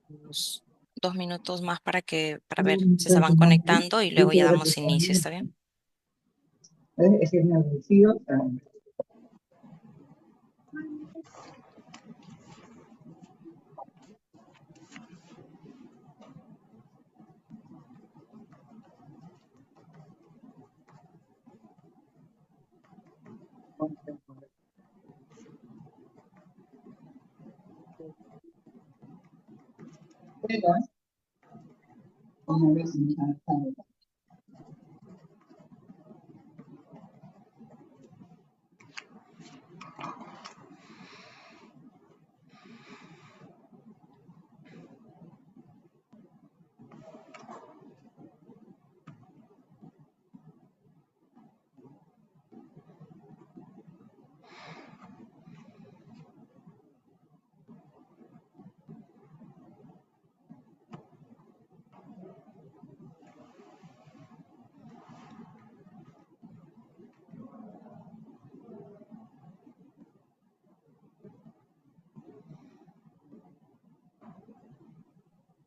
Unos 2 minutos más para ver si se van conectando y luego ya damos inicio, ¿está bien? Es que me aburrido.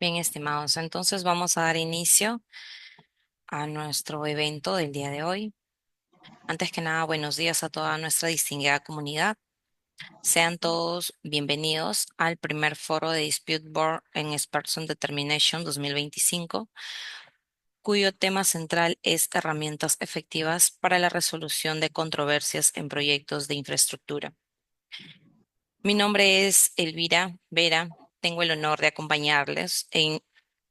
Bien, estimados, entonces vamos a dar inicio a nuestro evento del día de hoy. Antes que nada, buenos días a toda nuestra distinguida comunidad. Sean todos bienvenidos al primer foro de Dispute Board en Experts on Determination 2025, cuyo tema central es herramientas efectivas para la resolución de controversias en proyectos de infraestructura. Mi nombre es Elvira Vera. Tengo el honor de acompañarles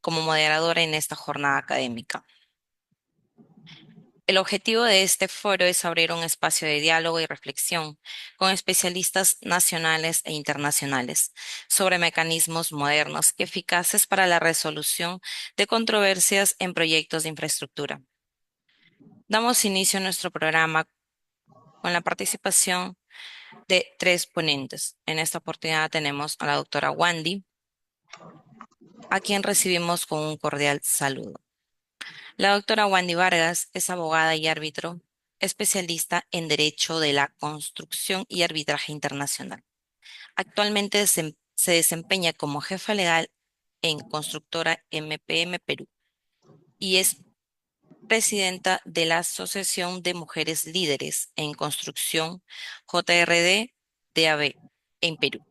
como moderadora en esta jornada académica. El objetivo de este foro es abrir un espacio de diálogo y reflexión con especialistas nacionales e internacionales sobre mecanismos modernos y eficaces para la resolución de controversias en proyectos de infraestructura. Damos inicio a nuestro programa con la participación de 3 ponentes. En esta oportunidad tenemos a la doctora Wandy, a quien recibimos con un cordial saludo. La doctora Wandy Vargas es abogada y árbitro, especialista en Derecho de la Construcción y Arbitraje Internacional. Actualmente se desempeña como jefa legal en Constructora MPM Perú y es presidenta de la Asociación de Mujeres Líderes en Construcción JRD DAB en Perú.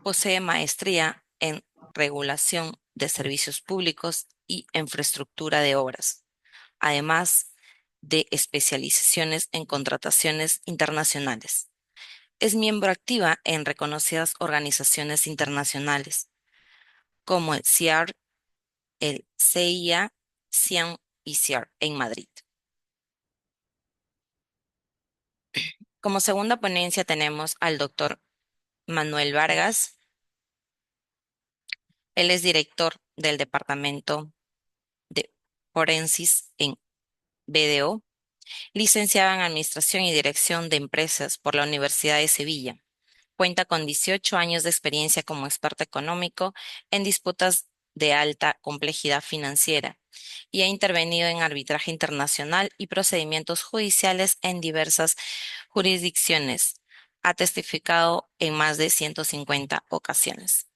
Posee maestría en Regulación de Servicios Públicos y Infraestructura de Obras, además de especializaciones en contrataciones internacionales. Es miembro activa en reconocidas organizaciones internacionales como el CIAR, el CIA, CIAM y CIAR en Madrid. Como segunda ponencia tenemos al doctor Manuel Vargas. Él es director del Departamento de Forensis en BDO, licenciado en Administración y Dirección de Empresas por la Universidad de Sevilla. Cuenta con 18 años de experiencia como experto económico en disputas de alta complejidad financiera y ha intervenido en arbitraje internacional y procedimientos judiciales en diversas jurisdicciones. Ha testificado en más de 150 ocasiones.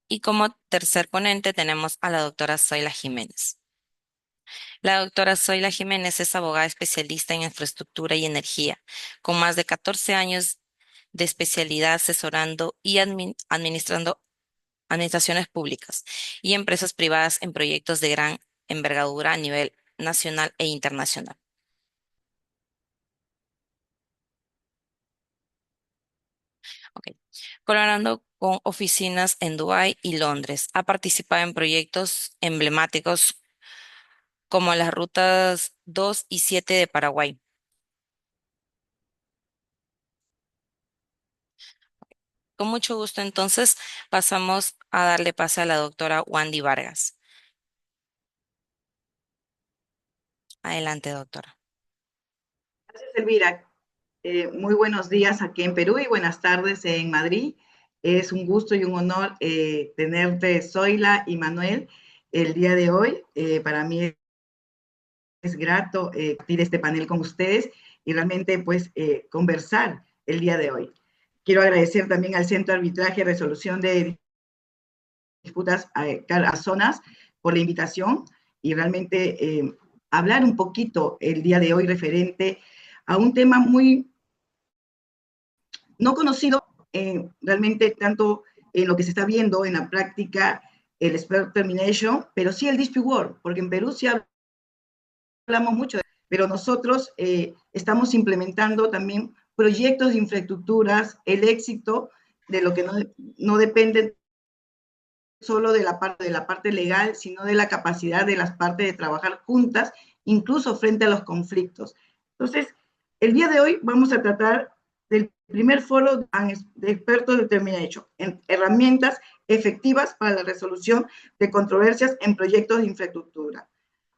Y como tercer ponente tenemos a la doctora Zoila Jiménez. La doctora Zoila Jiménez es abogada especialista en infraestructura y energía, con más de 14 años de especialidad asesorando y administrando administraciones públicas y empresas privadas en proyectos de gran envergadura a nivel nacional e internacional. Ok. Colaborando con oficinas en Dubái y Londres, ha participado en proyectos emblemáticos como las rutas 2 y 7 de Paraguay. Con mucho gusto, entonces, pasamos a darle pase a la doctora Wandy Vargas. Adelante, doctora. Gracias, Elvira. Muy buenos días aquí en Perú y buenas tardes en Madrid. Es un gusto y un honor tenerte, Zoila y Manuel, el día de hoy. Para mí es grato compartir este panel con ustedes y realmente pues conversar el día de hoy. Quiero agradecer también al Centro de Arbitraje y Resolución de Disputas a Zonas por la invitación y realmente hablar un poquito el día de hoy referente a un tema muy no conocido realmente tanto en lo que se está viendo en la práctica, el Spare Termination, pero sí el Dispute World, porque en Perú sí hablamos mucho, pero nosotros estamos implementando también proyectos de infraestructuras, el éxito de lo que no depende solo de la parte legal, sino de la capacidad de las partes de trabajar juntas, incluso frente a los conflictos. Entonces, el día de hoy vamos a tratar del primer foro de expertos de Termination, en herramientas efectivas para la resolución de controversias en proyectos de infraestructura.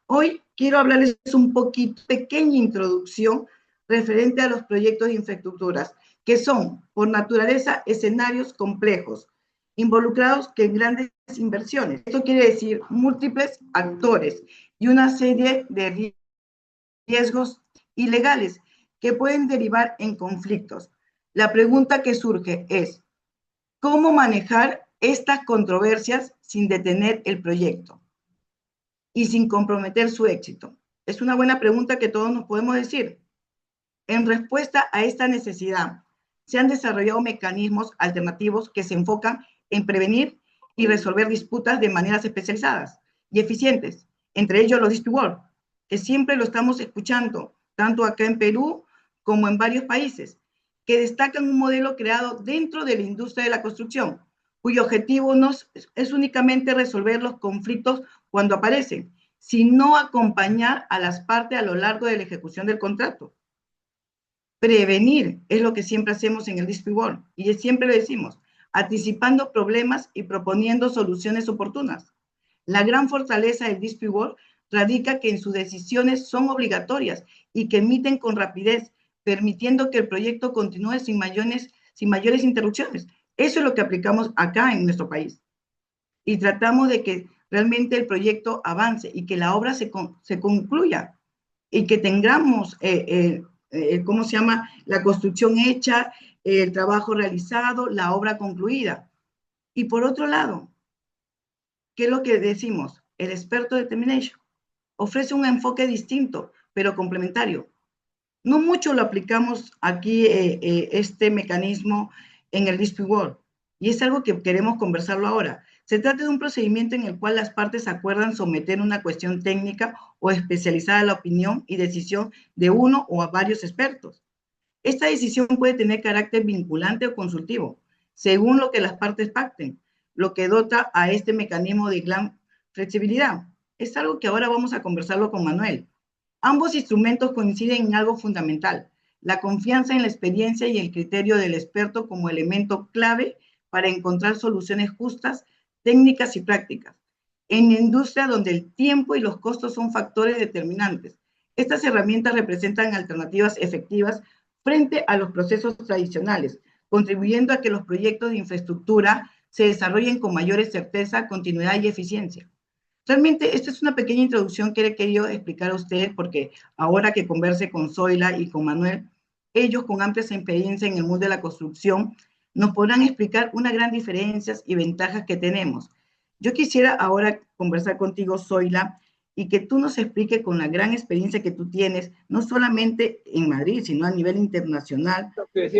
Hoy quiero hablarles un poquito, pequeña introducción referente a los proyectos de infraestructuras, que son, por naturaleza, escenarios complejos, involucrados que en grandes inversiones. Esto quiere decir múltiples actores y una serie de riesgos ilegales que pueden derivar en conflictos. La pregunta que surge es, ¿cómo manejar estas controversias sin detener el proyecto y sin comprometer su éxito? Es una buena pregunta que todos nos podemos decir. En respuesta a esta necesidad, se han desarrollado mecanismos alternativos que se enfocan en prevenir y resolver disputas de maneras especializadas y eficientes, entre ellos los dispute world, que siempre lo estamos escuchando, tanto acá en Perú como en varios países, que destacan un modelo creado dentro de la industria de la construcción, cuyo objetivo no es únicamente resolver los conflictos cuando aparecen, sino acompañar a las partes a lo largo de la ejecución del contrato. Prevenir es lo que siempre hacemos en el Dispute World y siempre lo decimos, anticipando problemas y proponiendo soluciones oportunas. La gran fortaleza del Dispute World radica que en sus decisiones son obligatorias y que emiten con rapidez, permitiendo que el proyecto continúe sin mayores interrupciones. Eso es lo que aplicamos acá en nuestro país. Y tratamos de que realmente el proyecto avance y que la obra se concluya y que tengamos, ¿cómo se llama? La construcción hecha, el trabajo realizado, la obra concluida. Y por otro lado, ¿qué es lo que decimos? El experto de termination ofrece un enfoque distinto, pero complementario. No mucho lo aplicamos aquí, este mecanismo en el Dispute World, y es algo que queremos conversarlo ahora. Se trata de un procedimiento en el cual las partes acuerdan someter una cuestión técnica o especializada a la opinión y decisión de uno o a varios expertos. Esta decisión puede tener carácter vinculante o consultivo, según lo que las partes pacten, lo que dota a este mecanismo de gran flexibilidad. Es algo que ahora vamos a conversarlo con Manuel. Ambos instrumentos coinciden en algo fundamental, la confianza en la experiencia y el criterio del experto como elemento clave para encontrar soluciones justas, técnicas y prácticas. En la industria donde el tiempo y los costos son factores determinantes, estas herramientas representan alternativas efectivas frente a los procesos tradicionales, contribuyendo a que los proyectos de infraestructura se desarrollen con mayor certeza, continuidad y eficiencia. Realmente, esta es una pequeña introducción que he querido explicar a ustedes porque ahora que converse con Zoila y con Manuel, ellos con amplia experiencia en el mundo de la construcción nos podrán explicar unas grandes diferencias y ventajas que tenemos. Yo quisiera ahora conversar contigo, Zoila, y que tú nos expliques con la gran experiencia que tú tienes, no solamente en Madrid, sino a nivel internacional,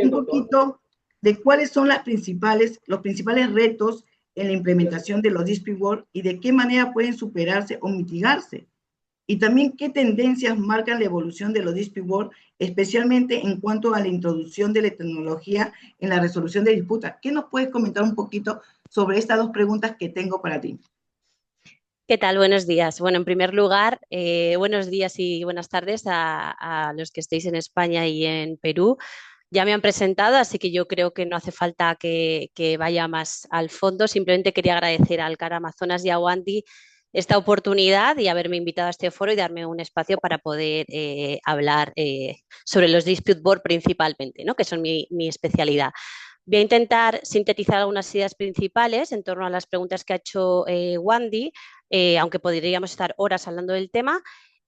un poquito de cuáles son los principales retos en la implementación de los Dispute World y de qué manera pueden superarse o mitigarse. Y también qué tendencias marcan la evolución de los Dispute World, especialmente en cuanto a la introducción de la tecnología en la resolución de disputas. ¿Qué nos puedes comentar un poquito sobre estas dos preguntas que tengo para ti? ¿Qué tal? Buenos días. Bueno, en primer lugar, buenos días y buenas tardes a los que estéis en España y en Perú. Ya me han presentado, así que yo creo que no hace falta que vaya más al fondo. Simplemente quería agradecer al CAR Amazonas y a Wandy esta oportunidad y haberme invitado a este foro y darme un espacio para poder hablar sobre los dispute board principalmente, ¿no? Que son mi especialidad. Voy a intentar sintetizar algunas ideas principales en torno a las preguntas que ha hecho Wandy, aunque podríamos estar horas hablando del tema.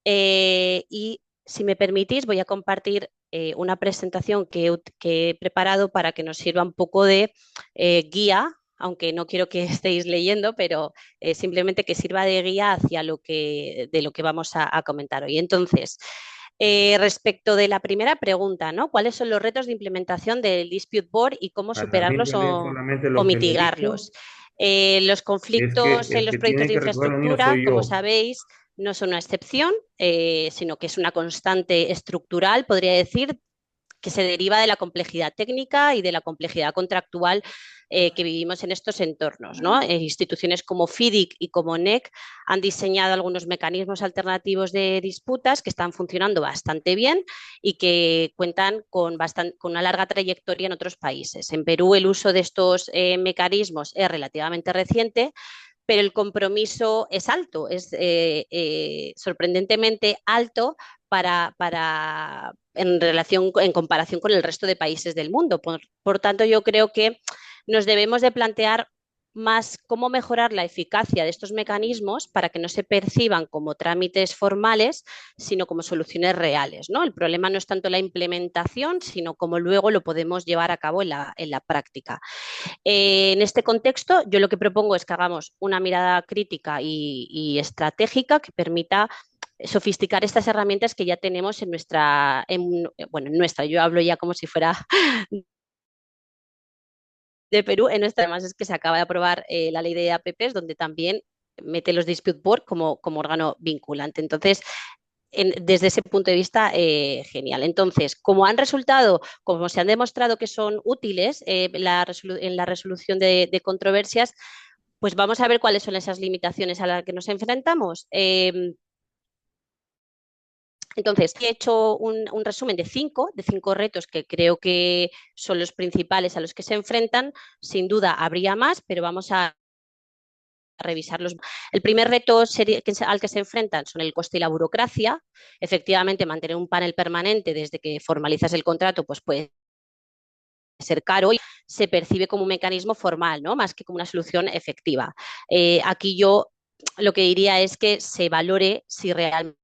Y si me permitís, voy a compartir una presentación que he preparado para que nos sirva un poco de guía, aunque no quiero que estéis leyendo, pero simplemente que sirva de guía hacia de lo que vamos a comentar hoy. Entonces, respecto de la primera pregunta, ¿no? ¿Cuáles son los retos de implementación del Dispute Board y cómo Ah, también superarlos te leo solamente o lo que le he dicho. mitigarlos? Los conflictos en El los que proyectos tiene de que recoger los niños infraestructura, soy como yo. sabéis, no son una excepción, sino que es una constante estructural, podría decir, que se deriva de la complejidad técnica y de la complejidad contractual que vivimos en estos entornos, ¿no? Instituciones como FIDIC y como NEC han diseñado algunos mecanismos alternativos de disputas que están funcionando bastante bien y que cuentan con una larga trayectoria en otros países. En Perú el uso de estos mecanismos es relativamente reciente, pero el compromiso es alto, es sorprendentemente alto en comparación con el resto de países del mundo. Por tanto, yo creo que nos debemos de plantear más cómo mejorar la eficacia de estos mecanismos para que no se perciban como trámites formales, sino como soluciones reales, ¿no? El problema no es tanto la implementación, sino cómo luego lo podemos llevar a cabo en la práctica. En este contexto, yo lo que propongo es que hagamos una mirada crítica y estratégica que permita sofisticar estas herramientas que ya tenemos bueno, en nuestra, yo hablo ya como si fuera de Perú, en nuestra, además es que se acaba de aprobar la ley de APPs, donde también mete los dispute board como órgano vinculante. Entonces, desde ese punto de vista, genial. Entonces, como se han demostrado que son útiles en la resolución de controversias, pues vamos a ver cuáles son esas limitaciones a las que nos enfrentamos. Entonces, he hecho un resumen de cinco retos que creo que son los principales a los que se enfrentan. Sin duda habría más, pero vamos a revisarlos. El primer reto al que se enfrentan son el coste y la burocracia. Efectivamente, mantener un panel permanente desde que formalizas el contrato pues puede ser caro y se percibe como un mecanismo formal, ¿no? Más que como una solución efectiva. Aquí yo lo que diría es que se valore si realmente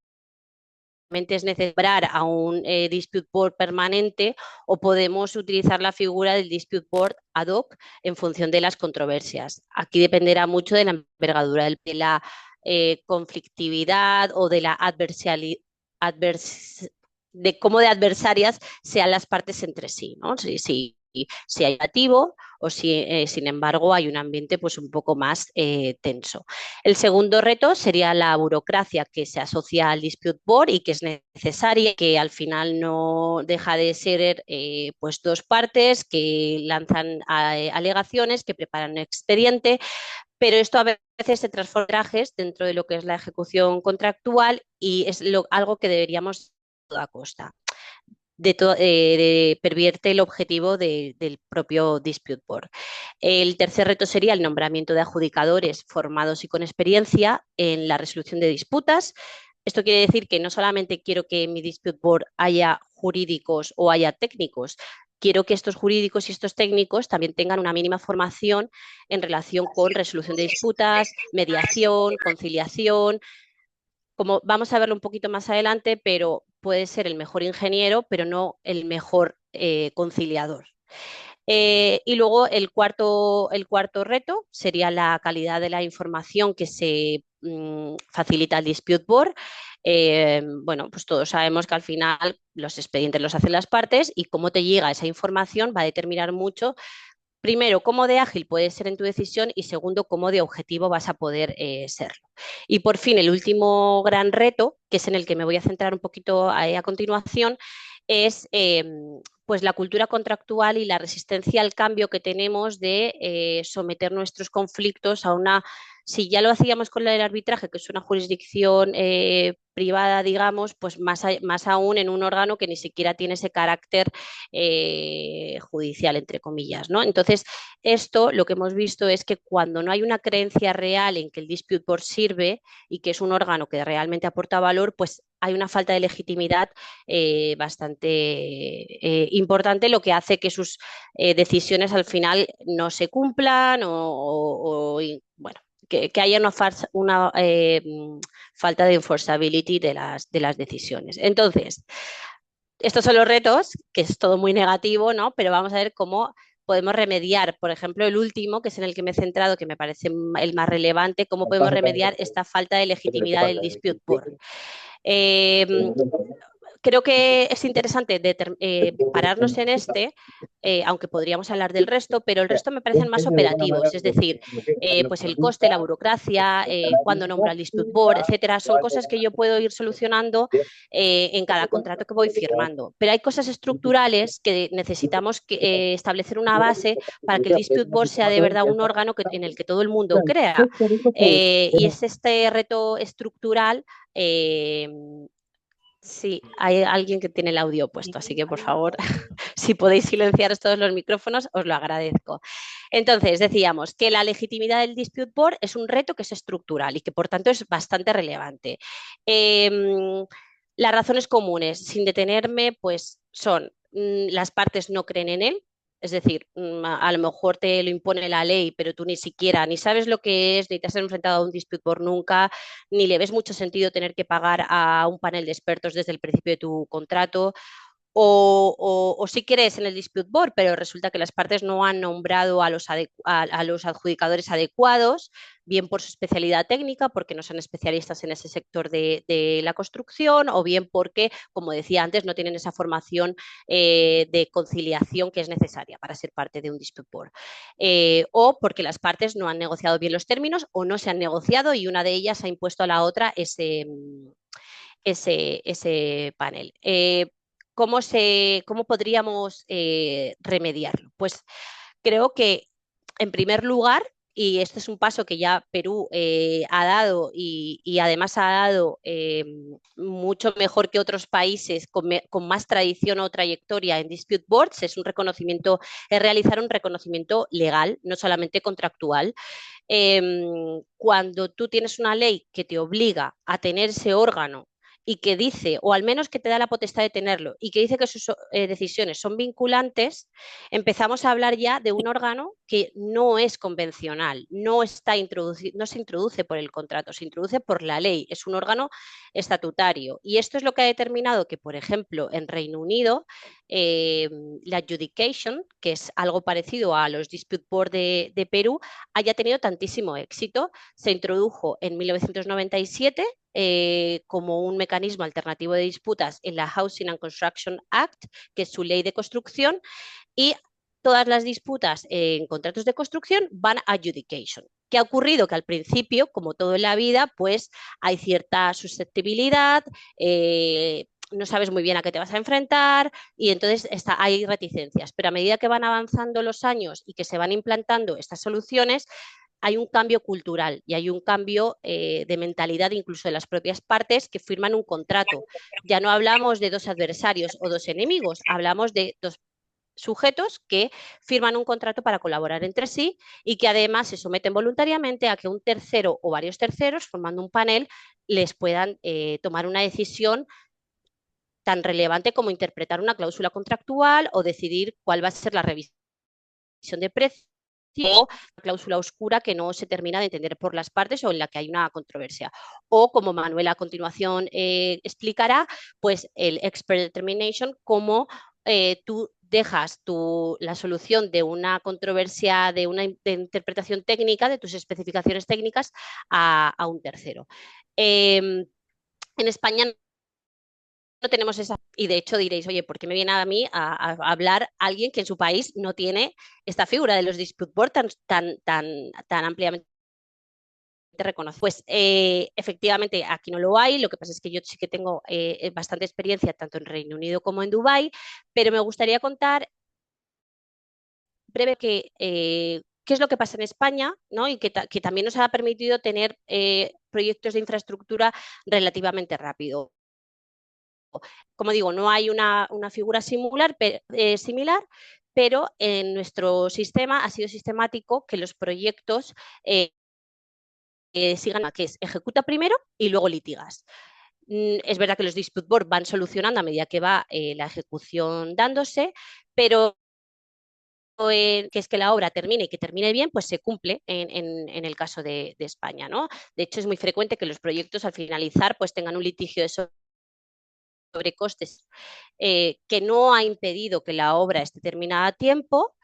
es necesario a un dispute board permanente o podemos utilizar la figura del dispute board ad hoc en función de las controversias. Aquí dependerá mucho de la envergadura de la conflictividad o de la de cómo de adversarias sean las partes entre sí, ¿no? Si hay activo o si, sin embargo, hay un ambiente pues un poco más tenso. El segundo reto sería la burocracia que se asocia al dispute board y que es necesaria, que al final no deja de ser pues dos partes que lanzan alegaciones, que preparan un expediente, pero esto a veces se transforma en trajes dentro de lo que es la ejecución contractual y es algo que deberíamos a toda costa. Pervierte el objetivo del propio dispute board. El tercer reto sería el nombramiento de adjudicadores formados y con experiencia en la resolución de disputas. Esto quiere decir que no solamente quiero que en mi dispute board haya jurídicos o haya técnicos, quiero que estos jurídicos y estos técnicos también tengan una mínima formación en relación con resolución de disputas, mediación, conciliación, como vamos a verlo un poquito más adelante, pero puede ser el mejor ingeniero, pero no el mejor conciliador. Y luego el cuarto reto sería la calidad de la información que se facilita al dispute board. Bueno, pues todos sabemos que al final los expedientes los hacen las partes y cómo te llega esa información va a determinar mucho, primero, cómo de ágil puedes ser en tu decisión y segundo, cómo de objetivo vas a poder serlo. Y por fin, el último gran reto, que es en el que me voy a centrar un poquito a continuación, es pues la cultura contractual y la resistencia al cambio que tenemos de someter nuestros conflictos a una Si ya lo hacíamos con el arbitraje, que es una jurisdicción privada, digamos, pues más aún en un órgano que ni siquiera tiene ese carácter judicial, entre comillas, ¿no? Entonces, esto lo que hemos visto es que cuando no hay una creencia real en que el dispute board sirve y que es un órgano que realmente aporta valor, pues hay una falta de legitimidad bastante importante, lo que hace que sus decisiones al final no se cumplan bueno, que haya una falta de enforceability de las decisiones. Entonces, estos son los retos, que es todo muy negativo, ¿no? Pero vamos a ver cómo podemos remediar, por ejemplo, el último, que es en el que me he centrado, que me parece el más relevante, cómo podemos remediar esta falta de legitimidad del dispute board. Eh, Creo que es interesante pararnos en aunque podríamos hablar del resto, pero el resto me parecen más operativos, es decir, pues el coste, la burocracia, cuándo nombro al dispute board, etcétera, son cosas que yo puedo ir solucionando en cada contrato que voy firmando. Pero hay cosas estructurales que necesitamos establecer una base para que el dispute board sea de verdad un órgano en el que todo el mundo crea. Y es este reto estructural. Sí, hay alguien que tiene el audio puesto, así que por favor, si podéis silenciar todos los micrófonos, os lo agradezco. Entonces, decíamos que la legitimidad del dispute board es un reto que es estructural y que por tanto es bastante relevante. Las razones comunes, sin detenerme, pues son las partes no creen en él, es decir, a lo mejor te lo impone la ley, pero tú ni siquiera, ni sabes lo que es, ni te has enfrentado a un dispute board nunca, ni le ves mucho sentido tener que pagar a un panel de expertos desde el principio de tu contrato, o sí crees en el dispute board, pero resulta que las partes no han nombrado a los adjudicadores adecuados, bien por su especialidad técnica, porque no son especialistas en ese sector de la construcción, o bien porque, como decía antes, no tienen esa formación de conciliación que es necesaria para ser parte de un dispute board. O porque las partes no han negociado bien los términos o no se han negociado y una de ellas ha impuesto a la otra ese panel. ¿Cómo podríamos remediarlo? Pues creo que, en primer lugar, y este es un paso que ya Perú ha dado y además ha dado mucho mejor que otros países con más tradición o trayectoria en dispute boards, es realizar un reconocimiento legal, no solamente contractual. Cuando tú tienes una ley que te obliga a tener ese órgano y que dice, o al menos que te da la potestad de tenerlo, y que dice que sus decisiones son vinculantes, empezamos a hablar ya de un órgano que no es convencional, no se introduce por el contrato, se introduce por la ley, es un órgano estatutario. Y esto es lo que ha determinado que, por ejemplo, en Reino Unido, eh, la adjudication, que es algo parecido a los dispute board de Perú, haya tenido tantísimo éxito. Se introdujo en 1997 como un mecanismo alternativo de disputas en la Housing and Construction Act, que es su ley de construcción, y todas las disputas en contratos de construcción van a adjudication. ¿Qué ha ocurrido? Que al principio, como todo en la vida, pues hay cierta susceptibilidad, no sabes muy bien a qué te vas a enfrentar y entonces hay reticencias. Pero a medida que van avanzando los años y que se van implantando estas soluciones, hay un cambio cultural y hay un cambio de mentalidad incluso de las propias partes que firman un contrato. Ya no hablamos de dos adversarios o dos enemigos, hablamos de dos sujetos que firman un contrato para colaborar entre sí y que además se someten voluntariamente a que un tercero o varios terceros, formando un panel, les puedan tomar una decisión tan relevante como interpretar una cláusula contractual o decidir cuál va a ser la revisión de precios o cláusula oscura que no se termina de entender por las partes o en la que hay una controversia. O, como Manuel a continuación explicará, pues el expert determination, cómo tú dejas la solución de una controversia, de interpretación técnica, de tus especificaciones técnicas, a un tercero. En España no tenemos esa, y de hecho diréis, oye, ¿por qué me viene a mí a hablar alguien que en su país no tiene esta figura de los dispute board tan ampliamente reconocido? Pues efectivamente aquí no lo hay, lo que pasa es que yo sí que tengo bastante experiencia tanto en Reino Unido como en Dubái, pero me gustaría contar breve ¿qué es lo que pasa en España? ¿No? Y que también nos ha permitido tener proyectos de infraestructura relativamente rápido. Como digo, no hay una figura similar, pero en nuestro sistema ha sido sistemático que los proyectos sigan, que es ejecuta primero y luego litigas. Es verdad que los dispute board van solucionando a medida que va la ejecución dándose, pero que es que la obra termine y que termine bien, pues se cumple en el caso de España, ¿no? De hecho, es muy frecuente que los proyectos al finalizar pues tengan un litigio de sobrecostes que no ha impedido que la obra esté terminada a tiempo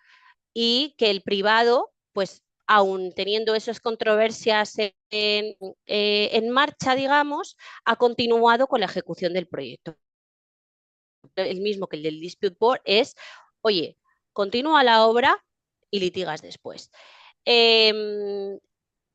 y que el privado, pues aún teniendo esas controversias en marcha, digamos, ha continuado con la ejecución del proyecto. El mismo que el del dispute board es, oye, continúa la obra y litigas después.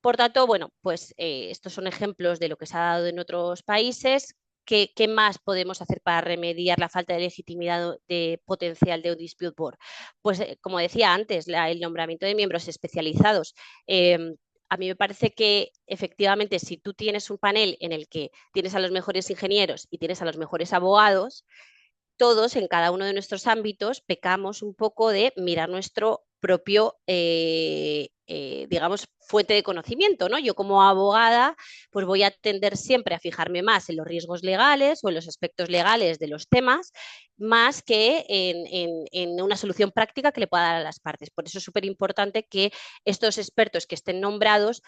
Por tanto, bueno, pues estos son ejemplos de lo que se ha dado en otros países. ¿Qué más podemos hacer para remediar la falta de legitimidad de potencial de un dispute board? Pues, como decía antes, el nombramiento de miembros especializados. A mí me parece que efectivamente si tú tienes un panel en el que tienes a los mejores ingenieros y tienes a los mejores abogados, todos en cada uno de nuestros ámbitos pecamos un poco de mirar nuestro propio, digamos, fuente de conocimiento, ¿no? Yo como abogada, pues voy a tender siempre a fijarme más en los riesgos legales o en los aspectos legales de los temas, más que en una solución práctica que le pueda dar a las partes. Por eso es súper importante que estos expertos que estén nombrados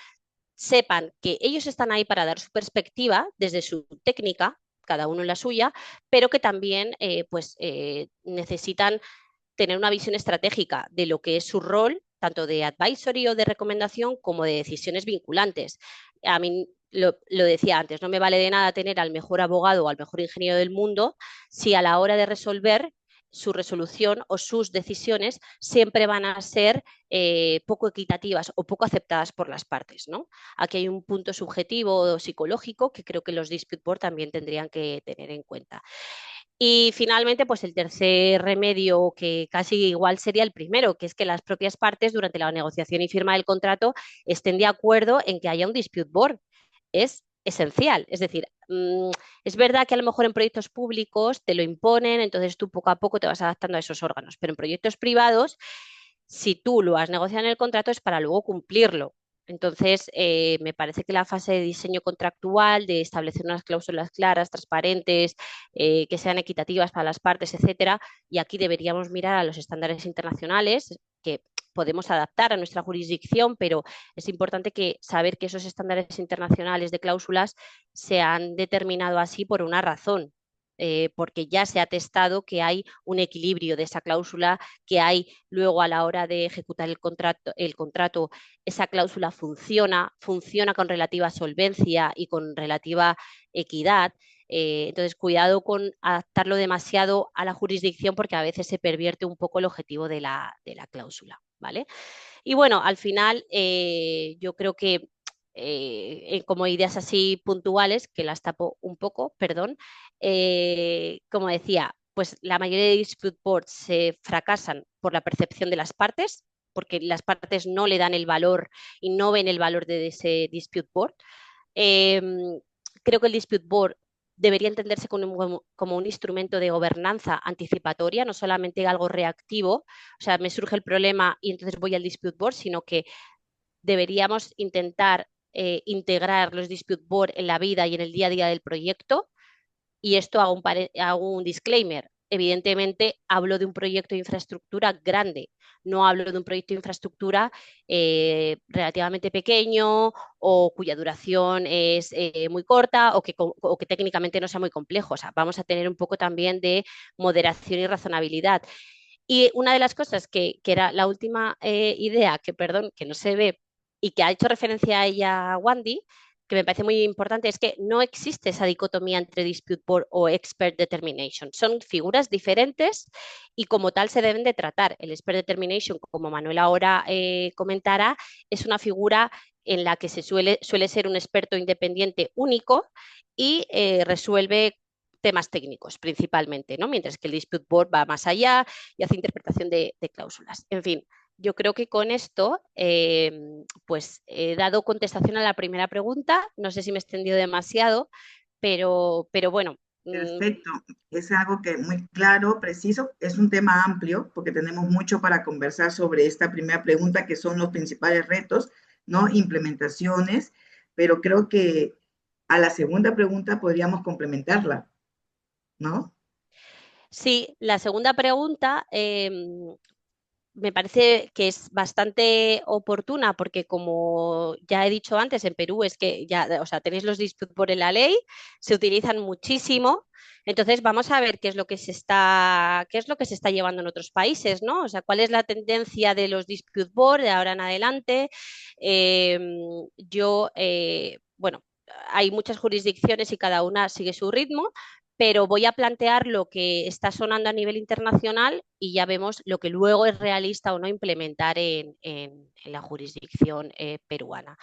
sepan que ellos están ahí para dar su perspectiva desde su técnica, cada uno en la suya, pero que también necesitan tener una visión estratégica de lo que es su rol, tanto de advisory o de recomendación como de decisiones vinculantes. A mí lo decía antes, no me vale de nada tener al mejor abogado o al mejor ingeniero del mundo si a la hora de resolver su resolución o sus decisiones siempre van a ser poco equitativas o poco aceptadas por las partes, ¿no? Aquí hay un punto subjetivo o psicológico que creo que los dispute board también tendrían que tener en cuenta. Y finalmente, pues el tercer remedio, que casi igual sería el primero, que es que las propias partes durante la negociación y firma del contrato estén de acuerdo en que haya un dispute board. Es esencial. Es decir, es verdad que a lo mejor en proyectos públicos te lo imponen, entonces tú poco a poco te vas adaptando a esos órganos, pero en proyectos privados, si tú lo has negociado en el contrato es para luego cumplirlo. Entonces, me parece que la fase de diseño contractual, de establecer unas cláusulas claras, transparentes, que sean equitativas para las partes, etcétera, y aquí deberíamos mirar a los estándares internacionales que podemos adaptar a nuestra jurisdicción, pero es importante saber que esos estándares internacionales de cláusulas se han determinado así por una razón. Porque ya se ha testado que hay un equilibrio de esa cláusula, que hay luego a la hora de ejecutar el contrato esa cláusula funciona con relativa solvencia y con relativa equidad. Entonces, cuidado con adaptarlo demasiado a la jurisdicción porque a veces se pervierte un poco el objetivo de la cláusula, ¿vale? Y bueno, al final yo creo que como ideas así puntuales, que las tapo un poco, perdón, como decía, pues la mayoría de dispute boards se fracasan por la percepción de las partes, porque las partes no le dan el valor y no ven el valor de ese dispute board. Eh, Creo que el dispute board debería entenderse como un instrumento de gobernanza anticipatoria, no solamente algo reactivo, o sea, me surge el problema y entonces voy al dispute board, sino que deberíamos intentar integrar los dispute board en la vida y en el día a día del proyecto. Y esto hago un disclaimer. Evidentemente, hablo de un proyecto de infraestructura grande, no hablo de un proyecto de infraestructura relativamente pequeño o cuya duración es muy corta o que técnicamente no sea muy complejo. O sea, vamos a tener un poco también de moderación y razonabilidad. Y una de las cosas que era la última idea, que perdón, que no se ve y que ha hecho referencia a ella Wandy, que me parece muy importante, es que no existe esa dicotomía entre dispute board o expert determination. Son figuras diferentes y como tal se deben de tratar. El expert determination, como Manuel ahora comentará, es una figura en la que suele ser un experto independiente único y resuelve temas técnicos principalmente, ¿no? Mientras que el dispute board va más allá y hace interpretación de cláusulas. En fin, yo creo que con esto pues he dado contestación a la primera pregunta. No sé si me he extendido demasiado, pero bueno. Perfecto, es algo que muy claro, preciso, es un tema amplio porque tenemos mucho para conversar sobre esta primera pregunta que son los principales retos, ¿no? Implementaciones, pero creo que a la segunda pregunta podríamos complementarla, ¿no? Sí, la segunda pregunta me parece que es bastante oportuna porque como ya he dicho antes, en Perú es que ya, o sea, tenéis los dispute board en la ley, se utilizan muchísimo. Entonces vamos a ver qué es lo que se está llevando en otros países, ¿no? O sea, cuál es la tendencia de los dispute board de ahora en adelante. Eh, bueno, hay muchas jurisdicciones y cada una sigue su ritmo, pero voy a plantear lo que está sonando a nivel internacional y ya vemos lo que luego es realista o no implementar en la jurisdicción peruana.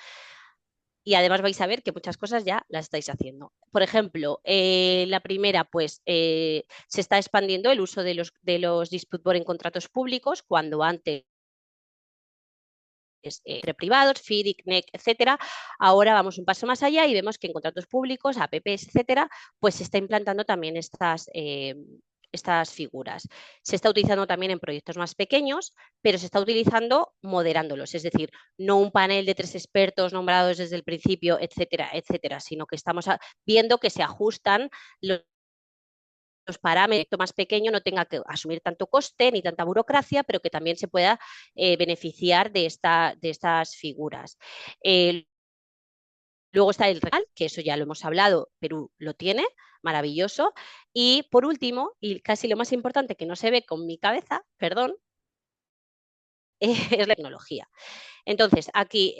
Y además vais a ver que muchas cosas ya las estáis haciendo. Por ejemplo, la primera, pues se está expandiendo el uso de los dispute board en contratos públicos, cuando antes entre privados, FIDIC, NEC, etcétera. Ahora vamos un paso más allá y vemos que en contratos públicos, APPs, etcétera, pues se está implantando también estas figuras. Se está utilizando también en proyectos más pequeños, pero se está utilizando moderándolos, es decir, no un panel de 3 expertos nombrados desde el principio, etcétera, etcétera, sino que estamos viendo que se ajustan los parámetros más pequeño no tenga que asumir tanto coste ni tanta burocracia, pero que también se pueda beneficiar de estas figuras. Luego está el real, que eso ya lo hemos hablado, Perú lo tiene, maravilloso. Y por último, y casi lo más importante que no se ve con mi cabeza, perdón, es la tecnología. Entonces, aquí,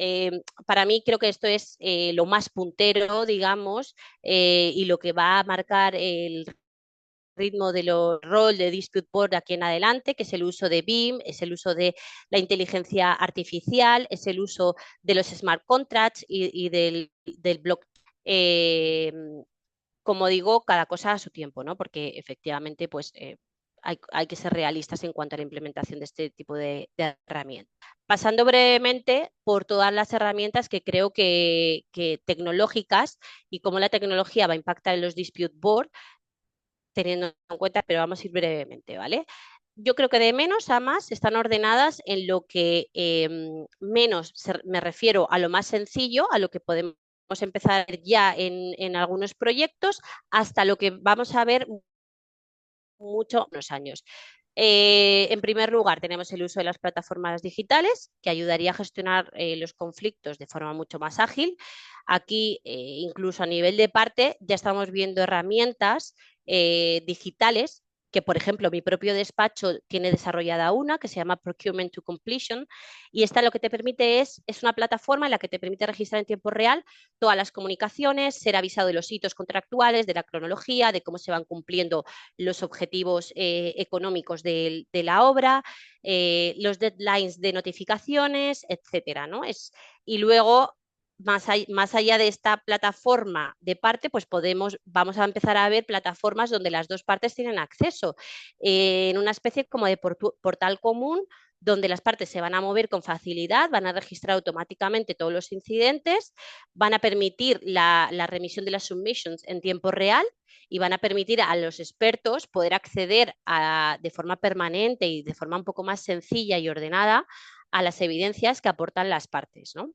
para mí creo que esto es lo más puntero, digamos, y lo que va a marcar el ritmo de los rol de dispute board de aquí en adelante, que es el uso de BIM, es el uso de la inteligencia artificial, es el uso de los smart contracts y del block. Eh, Como digo, cada cosa a su tiempo, ¿no? Porque efectivamente, pues hay que ser realistas en cuanto a la implementación de este tipo de herramientas. Pasando brevemente por todas las herramientas que creo que tecnológicas y cómo la tecnología va a impactar en los dispute board, teniendo en cuenta, pero vamos a ir brevemente, ¿vale? Yo creo que de menos a más están ordenadas en lo que menos me refiero a lo más sencillo, a lo que podemos empezar ya en algunos proyectos, hasta lo que vamos a ver mucho en los años. En primer lugar, tenemos el uso de las plataformas digitales, que ayudaría a gestionar los conflictos de forma mucho más ágil. Aquí, incluso a nivel de parte, ya estamos viendo herramientas digitales que, por ejemplo, mi propio despacho tiene desarrollada una que se llama Procurement to Completion, y esta lo que te permite es una plataforma en la que te permite registrar en tiempo real todas las comunicaciones, ser avisado de los hitos contractuales, de la cronología, de cómo se van cumpliendo los objetivos económicos de la obra, los deadlines de notificaciones, etcétera, ¿no? Y luego, más allá de esta plataforma de parte, pues vamos a empezar a ver plataformas donde las dos partes tienen acceso, en una especie como de portal común donde las partes se van a mover con facilidad, van a registrar automáticamente todos los incidentes, van a permitir la remisión de las submissions en tiempo real y van a permitir a los expertos poder acceder de forma permanente y de forma un poco más sencilla y ordenada a las evidencias que aportan las partes, ¿no?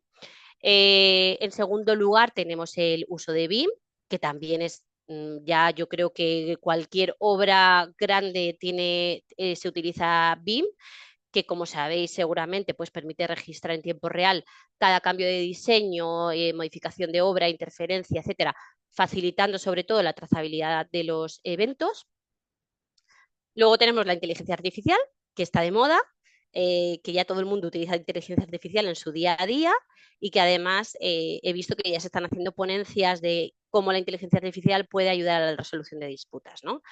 En segundo lugar, tenemos el uso de BIM, que también es ya yo creo que cualquier obra grande se utiliza BIM, que como sabéis seguramente pues permite registrar en tiempo real cada cambio de diseño, modificación de obra, interferencia, etcétera, facilitando sobre todo la trazabilidad de los eventos. Luego tenemos la inteligencia artificial, que está de moda, que ya todo el mundo utiliza inteligencia artificial en su día a día y que además he visto que ya se están haciendo ponencias de cómo la inteligencia artificial puede ayudar a la resolución de disputas, ¿no?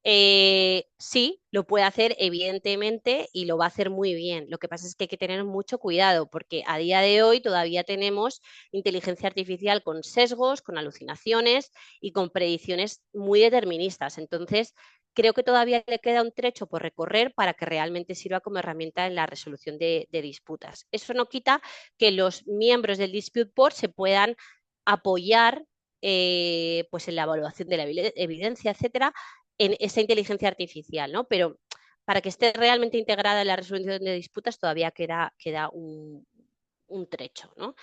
Sí, lo puede hacer evidentemente y lo va a hacer muy bien. Lo que pasa es que hay que tener mucho cuidado porque a día de hoy todavía tenemos inteligencia artificial con sesgos, con alucinaciones y con predicciones muy deterministas. Entonces, creo que todavía le queda un trecho por recorrer para que realmente sirva como herramienta en la resolución de disputas. Eso no quita que los miembros del Dispute Board se puedan apoyar pues en la evaluación de la evidencia, etcétera, en esa inteligencia artificial, ¿no? Pero para que esté realmente integrada en la resolución de disputas todavía queda un trecho, ¿no?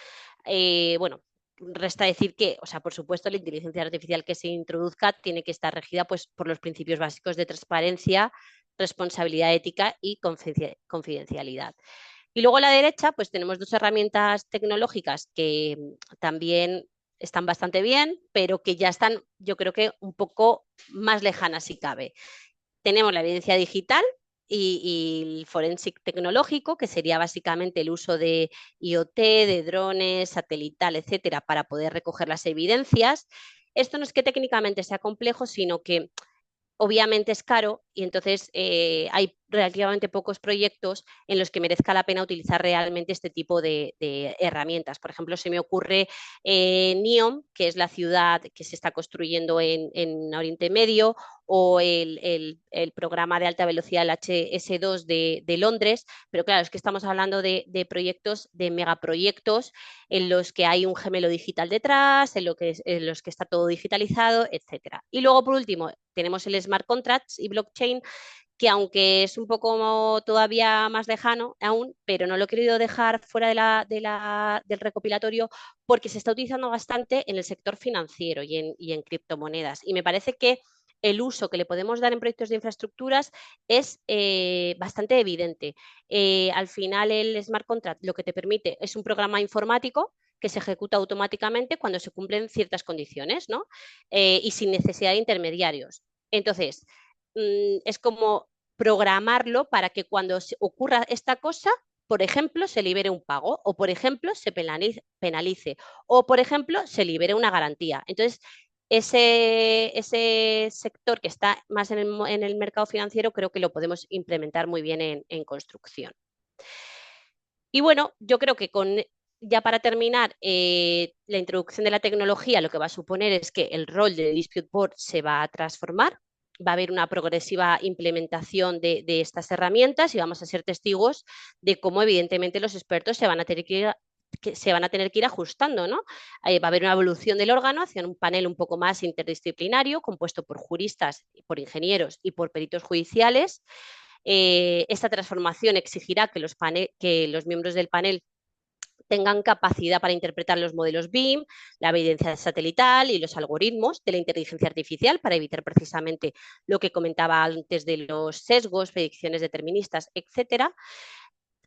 Bueno, resta decir que, o sea, por supuesto, la inteligencia artificial que se introduzca tiene que estar regida pues, por los principios básicos de transparencia, responsabilidad ética y confidencialidad. Y luego a la derecha, pues tenemos dos herramientas tecnológicas que también están bastante bien, pero que ya están, yo creo que un poco más lejanas si cabe. Tenemos la evidencia digital y el forensic tecnológico, que sería básicamente el uso de IoT, de drones, satelital, etcétera, para poder recoger las evidencias. Esto no es que técnicamente sea complejo, sino que obviamente es caro y entonces hay relativamente pocos proyectos en los que merezca la pena utilizar realmente este tipo de herramientas. Por ejemplo, se me ocurre NEOM, que es la ciudad que se está construyendo en Oriente Medio, o el programa de alta velocidad, el HS2 de Londres, pero claro, es que estamos hablando de proyectos, de megaproyectos en los que hay un gemelo digital detrás, en los que está todo digitalizado, etcétera. Y luego, por último, tenemos el smart contracts y blockchain, que aunque es un poco todavía más lejano aún, pero no lo he querido dejar fuera del recopilatorio porque se está utilizando bastante en el sector financiero y en criptomonedas. Y me parece que el uso que le podemos dar en proyectos de infraestructuras es bastante evidente. Al final, el smart contract lo que te permite es un programa informático que se ejecuta automáticamente cuando se cumplen ciertas condiciones, ¿no? Y sin necesidad de intermediarios. Entonces, es como programarlo para que cuando ocurra esta cosa, por ejemplo, se libere un pago o, por ejemplo, se penalice o, por ejemplo, se libere una garantía. Entonces, ese sector que está más en el mercado financiero creo que lo podemos implementar muy bien en construcción. Y bueno, yo creo que ya para terminar, la introducción de la tecnología lo que va a suponer es que el rol de Dispute Board se va a transformar, va a haber una progresiva implementación de estas herramientas y vamos a ser testigos de cómo evidentemente los expertos se van a tener que ir ajustando, ¿no? Va a haber una evolución del órgano hacia un panel un poco más interdisciplinario, compuesto por juristas, por ingenieros y por peritos judiciales. Esta transformación exigirá que los miembros del panel tengan capacidad para interpretar los modelos BIM, la evidencia satelital y los algoritmos de la inteligencia artificial para evitar precisamente lo que comentaba antes de los sesgos, predicciones deterministas, etcétera.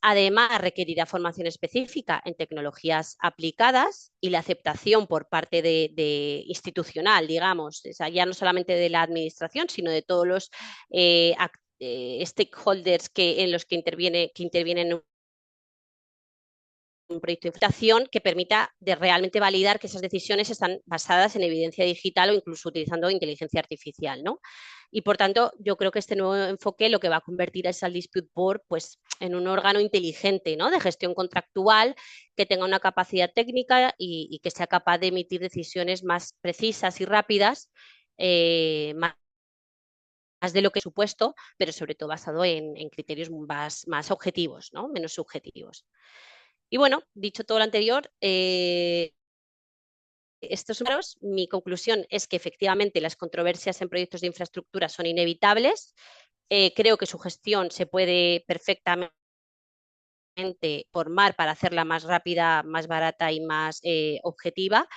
Además, requerirá formación específica en tecnologías aplicadas y la aceptación por parte institucional, digamos, o sea, ya no solamente de la administración, sino de todos los stakeholders en los que intervienen en un proyecto de implementación que permita realmente validar que esas decisiones están basadas en evidencia digital o incluso utilizando inteligencia artificial, ¿no? Y por tanto, yo creo que este nuevo enfoque lo que va a convertir es al Dispute Board pues, en un órgano inteligente, ¿no? De gestión contractual que tenga una capacidad técnica y que sea capaz de emitir decisiones más precisas y rápidas, más de lo que es supuesto, pero sobre todo basado en criterios más objetivos, ¿no? Menos subjetivos. Y bueno, dicho todo lo anterior, estos números, mi conclusión es que efectivamente las controversias en proyectos de infraestructura son inevitables. Creo que su gestión se puede perfectamente formar para hacerla más rápida, más barata y más objetiva.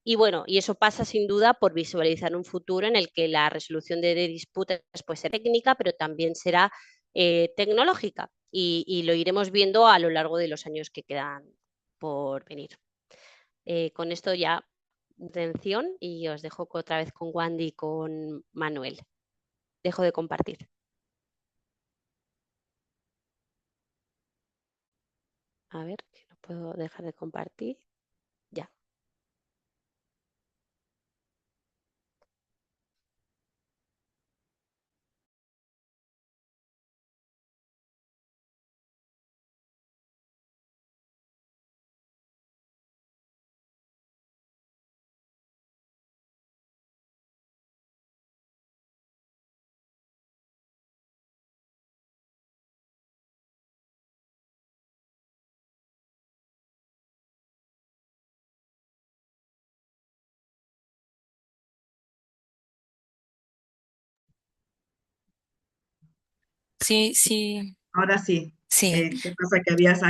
Y bueno, y eso pasa sin duda por visualizar un futuro en el que la resolución de disputas puede ser técnica, pero también será tecnológica. Y lo iremos viendo a lo largo de los años que quedan por venir. Con esto ya, atención, y os dejo otra vez con Wandy y con Manuel. Dejo de compartir. A ver, que no puedo dejar de compartir. Ya. Sí, sí, Ahora sí. sí. ¿Qué pasa? Que habías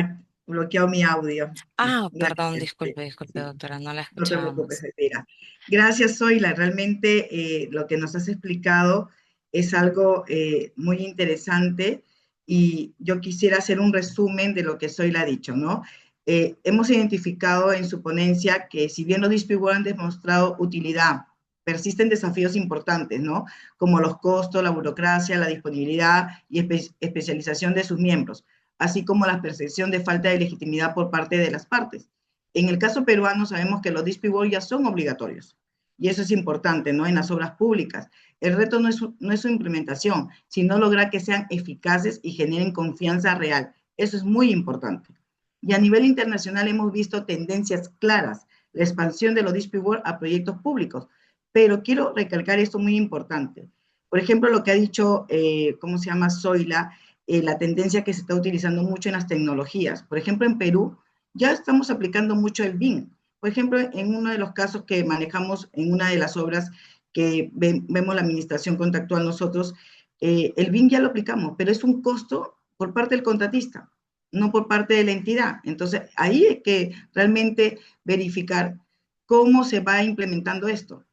bloqueado mi audio. Ah, perdón, Gracias. disculpe, disculpe, Sí, doctora, no la no te preocupes, escuchábamos. Elvira. Gracias, Zoila. Realmente lo que nos has explicado es algo muy interesante y yo quisiera hacer un resumen de lo que Zoila ha dicho, ¿no? Hemos identificado en su ponencia que si bien los distribuidores han demostrado utilidad, persisten desafíos importantes, ¿no? Como los costos, la burocracia, la disponibilidad y especialización de sus miembros, así como la percepción de falta de legitimidad por parte de las partes. En el caso peruano sabemos que los DISP ya son obligatorios y eso es importante, ¿no? En las obras públicas. El reto no es su implementación, sino lograr que sean eficaces y generen confianza real. Eso es muy importante. Y a nivel internacional hemos visto tendencias claras, la expansión de los DISP a proyectos públicos. Pero quiero recalcar esto muy importante. Por ejemplo, lo que ha dicho, ¿cómo se llama? Zoila, la tendencia que se está utilizando mucho en las tecnologías. Por ejemplo, en Perú, ya estamos aplicando mucho el BIM. Por ejemplo, en uno de los casos que manejamos en una de las obras que vemos la administración contractual nosotros, el BIM ya lo aplicamos, pero es un costo por parte del contratista, no por parte de la entidad. Entonces, ahí hay que realmente verificar cómo se va implementando esto.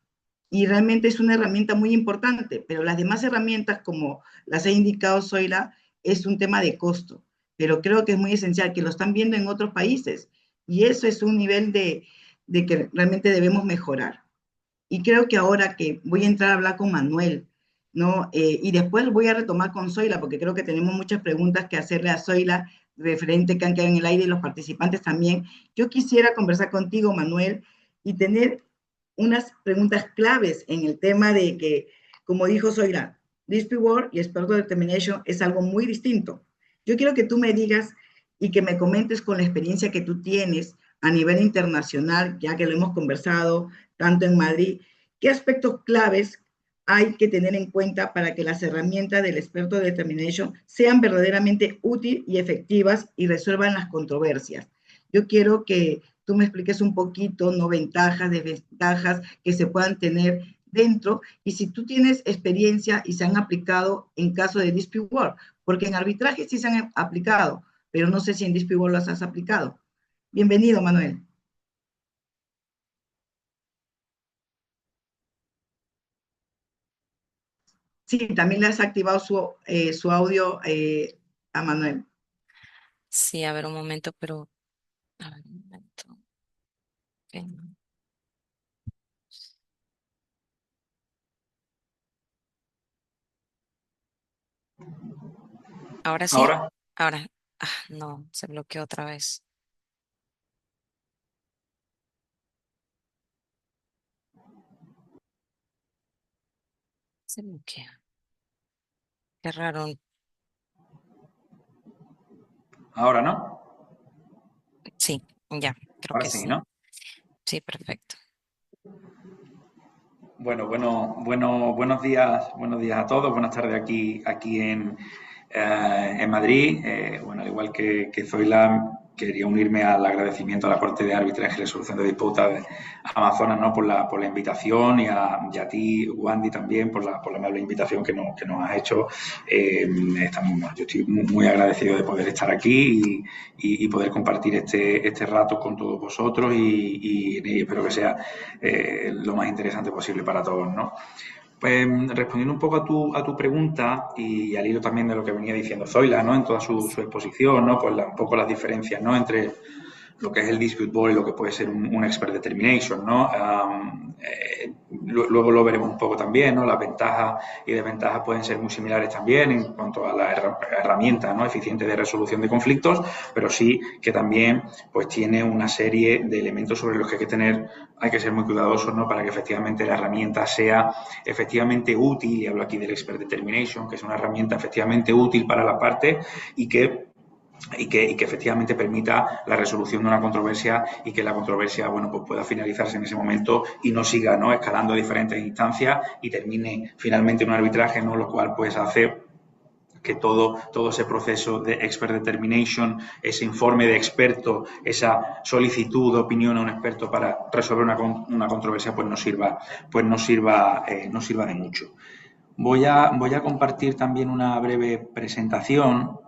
Y realmente es una herramienta muy importante, pero las demás herramientas, como las he indicado, Zoila, es un tema de costo. Pero creo que es muy esencial, que lo están viendo en otros países. Y eso es un nivel de que realmente debemos mejorar. Y creo que ahora que voy a entrar a hablar con Manuel, ¿no? Y después voy a retomar con Zoila, porque creo que tenemos muchas preguntas que hacerle a Zoila referente que han quedado en el aire y los participantes también. Yo quisiera conversar contigo, Manuel, y tener unas preguntas claves en el tema de que, como dijo Zoila, Dispute Work y Experto Determination es algo muy distinto. Yo quiero que tú me digas y que me comentes con la experiencia que tú tienes a nivel internacional, ya que lo hemos conversado, tanto en Madrid, ¿qué aspectos claves hay que tener en cuenta para que las herramientas del experto de determination sean verdaderamente útiles y efectivas y resuelvan las controversias? Yo quiero que tú me expliques un poquito, no ventajas, desventajas que se puedan tener dentro y si tú tienes experiencia y se han aplicado en caso de dispute work, porque en arbitraje sí se han aplicado, pero no sé si en dispute work las has aplicado. Bienvenido, Manuel. Sí, también le has activado su audio a Manuel. Sí, a ver un momento, pero... A ver, un momento. Ok. Ahora sí, Ahora, ahora. Ah, no, se bloqueó otra vez. Se bloquea. Qué raro. ahora no. Sí, ya, creo Ahora que sí, sí. ¿no? Sí, perfecto. Buenos días a todos. Buenas tardes aquí en Madrid. Bueno, al igual que Zoila, quería unirme al agradecimiento a la Corte de Arbitraje y Resolución de Disputas de Amazonas, ¿no? Por la invitación y a ti, Wandy, también por la amable invitación que nos has hecho. Yo estoy muy agradecido de poder estar aquí y poder compartir este rato con todos vosotros y espero que sea lo más interesante posible para todos, ¿no? Pues respondiendo un poco a tu pregunta y al hilo también de lo que venía diciendo Zoila, ¿no? En toda su exposición, ¿no? Pues un poco las diferencias, ¿no? Entre lo que es el dispute ball y lo que puede ser un expert determination, ¿no? Luego lo veremos un poco también, ¿no? Las ventajas y desventajas pueden ser muy similares también en cuanto a la herramienta, ¿no? Eficiente de resolución de conflictos, pero sí que también pues tiene una serie de elementos sobre los que hay que ser muy cuidadosos, ¿no? Para que efectivamente la herramienta sea efectivamente útil, y hablo aquí del expert determination, que es una herramienta efectivamente útil para la parte y que efectivamente permita la resolución de una controversia y que la controversia, bueno, pues pueda finalizarse en ese momento y no siga, ¿no? Escalando a diferentes instancias y termine finalmente en un arbitraje, ¿no? Lo cual pues hace que todo ese proceso de expert determination, ese informe de experto, esa solicitud de opinión a un experto para resolver una controversia, pues no sirva de mucho. Voy a compartir también una breve presentación.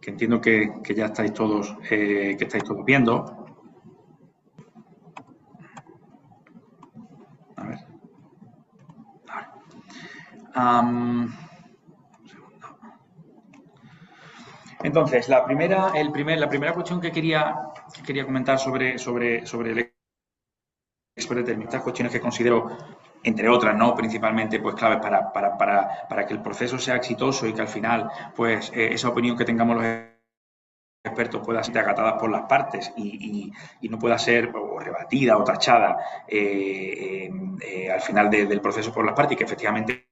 Que entiendo que ya estáis todos, viendo. A ver. Un segundo. Entonces, la primera cuestión que quería comentar sobre el expert determination, estas cuestiones que considero, entre otras, ¿no? Principalmente, pues claves para que el proceso sea exitoso y que al final, pues, esa opinión que tengamos los expertos pueda ser acatadas por las partes y no pueda ser o rebatida o tachada al final del proceso por las partes y que efectivamente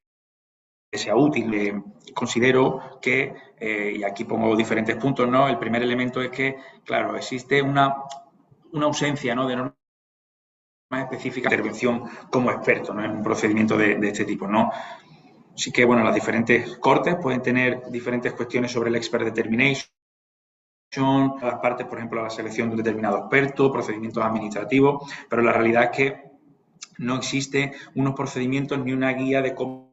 sea útil. Considero que, y aquí pongo diferentes puntos, ¿no? El primer elemento es que, claro, existe una ausencia, ¿no?, de normas específicas de intervención como experto, ¿no?, en un procedimiento de este tipo, ¿no? Sí que, bueno, las diferentes cortes pueden tener diferentes cuestiones sobre el expert determination, las partes, por ejemplo, la selección de un determinado experto, procedimientos administrativos, pero la realidad es que no existe unos procedimientos ni una guía de cómo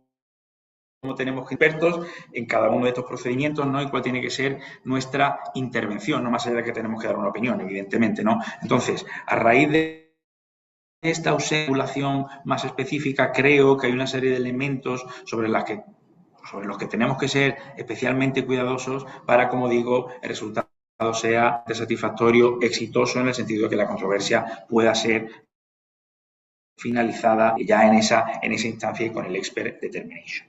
tenemos expertos en cada uno de estos procedimientos, ¿no?, y cuál tiene que ser nuestra intervención, no más allá de que tenemos que dar una opinión, evidentemente, ¿no? Entonces, a raíz de esta ausencia más específica, creo que hay una serie de elementos sobre los que tenemos que ser especialmente cuidadosos para, como digo, el resultado sea satisfactorio, exitoso, en el sentido de que la controversia pueda ser finalizada ya en esa instancia y con el expert determination.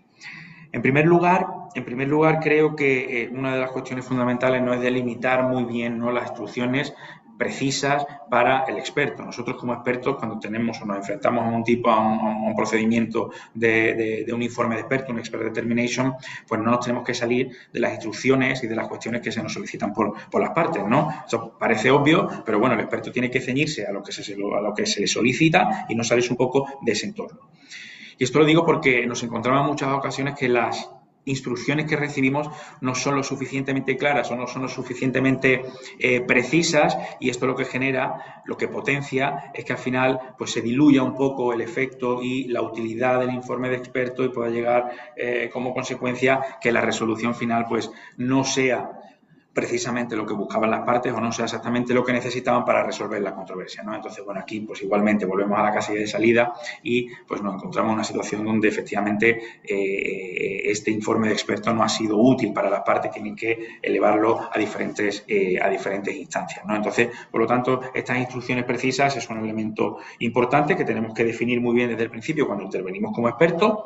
En primer lugar, creo que una de las cuestiones fundamentales no es delimitar muy bien, ¿no?, las instrucciones precisas para el experto. Nosotros, como expertos, cuando tenemos o nos enfrentamos a un procedimiento de un informe de experto, un expert determination, pues no nos tenemos que salir de las instrucciones y de las cuestiones que se nos solicitan por las partes, ¿no? Eso parece obvio, pero bueno, el experto tiene que ceñirse a lo que se le solicita y no salirse un poco de ese entorno. Y esto lo digo porque nos encontramos en muchas ocasiones que las instrucciones que recibimos no son lo suficientemente claras o no son lo suficientemente precisas, y esto lo que genera, lo que potencia, es que al final pues se diluya un poco el efecto y la utilidad del informe de experto y pueda llegar como consecuencia que la resolución final pues no sea precisamente lo que buscaban las partes o no sea exactamente lo que necesitaban para resolver la controversia, ¿no? Entonces, bueno, aquí pues igualmente volvemos a la casilla de salida y pues nos encontramos en una situación donde efectivamente este informe de expertos no ha sido útil para las partes, tienen que elevarlo a diferentes instancias, ¿no? Entonces, por lo tanto, estas instrucciones precisas es un elemento importante que tenemos que definir muy bien desde el principio cuando intervenimos como expertos.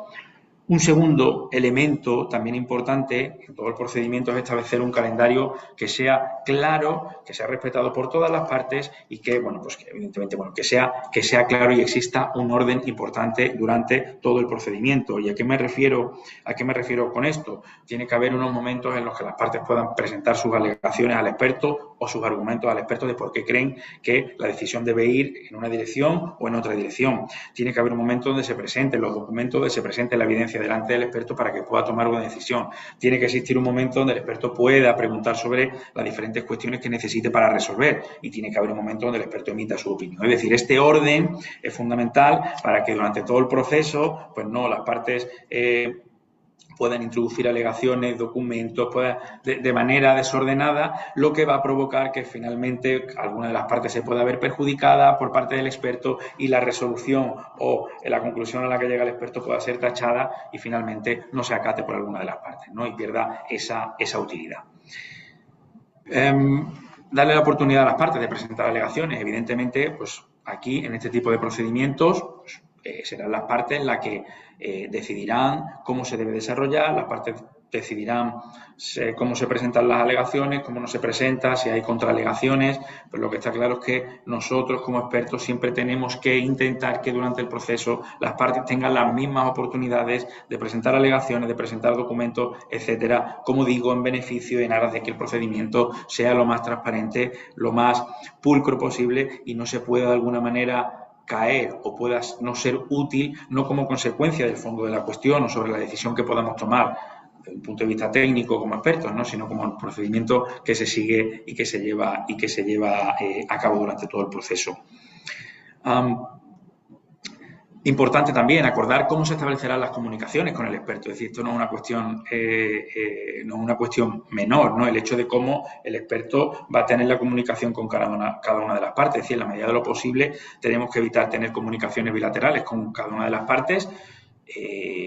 Un segundo elemento también importante en todo el procedimiento es establecer un calendario que sea claro, que sea respetado por todas las partes y que, bueno, pues que evidentemente, bueno, que sea claro y exista un orden importante durante todo el procedimiento. ¿Y a qué me refiero con esto? Tiene que haber unos momentos en los que las partes puedan presentar sus alegaciones al experto o sus argumentos al experto de por qué creen que la decisión debe ir en una dirección o en otra dirección. Tiene que haber un momento donde se presenten los documentos, donde se presente la evidencia delante del experto para que pueda tomar una decisión. Tiene que existir un momento donde el experto pueda preguntar sobre las diferentes cuestiones que necesite para resolver, y tiene que haber un momento donde el experto emita su opinión. Es decir, este orden es fundamental para que durante todo el proceso, pues no, las partes puedan introducir alegaciones, documentos, de manera desordenada, lo que va a provocar que finalmente alguna de las partes se pueda ver perjudicada por parte del experto y la resolución o la conclusión a la que llega el experto pueda ser tachada y finalmente no se acate por alguna de las partes, ¿no?, y pierda esa utilidad. Darle la oportunidad a las partes de presentar alegaciones. Evidentemente, pues aquí en este tipo de procedimientos pues, serán las partes las que decidirán cómo se debe desarrollar, las partes decidirán cómo se presentan las alegaciones, cómo no se presenta, si hay contraalegaciones, pero lo que está claro es que nosotros como expertos siempre tenemos que intentar que durante el proceso las partes tengan las mismas oportunidades de presentar alegaciones, de presentar documentos, etcétera, como digo, en beneficio y en aras de que el procedimiento sea lo más transparente, lo más pulcro posible y no se pueda de alguna manera caer o pueda no ser útil, no como consecuencia del fondo de la cuestión o sobre la decisión que podamos tomar desde un punto de vista técnico como expertos, ¿no?, sino como el procedimiento que se sigue y que se lleva a cabo durante todo el proceso. Importante también acordar cómo se establecerán las comunicaciones con el experto. Es decir, esto no es una cuestión menor, ¿no? El hecho de cómo el experto va a tener la comunicación con cada una de las partes. Es decir, en la medida de lo posible tenemos que evitar tener comunicaciones bilaterales con cada una de las partes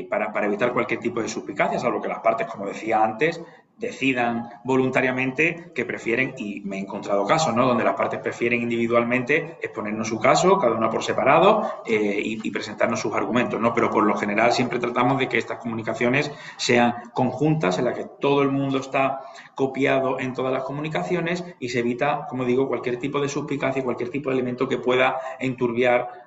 para evitar cualquier tipo de suspicacia, salvo que las partes, como decía antes, decidan voluntariamente que prefieren, y me he encontrado casos, ¿no?, donde las partes prefieren individualmente exponernos su caso, cada una por separado, y presentarnos sus argumentos, ¿no? Pero por lo general siempre tratamos de que estas comunicaciones sean conjuntas, en las que todo el mundo está copiado en todas las comunicaciones y se evita, como digo, cualquier tipo de suspicacia, cualquier tipo de elemento que pueda enturbiar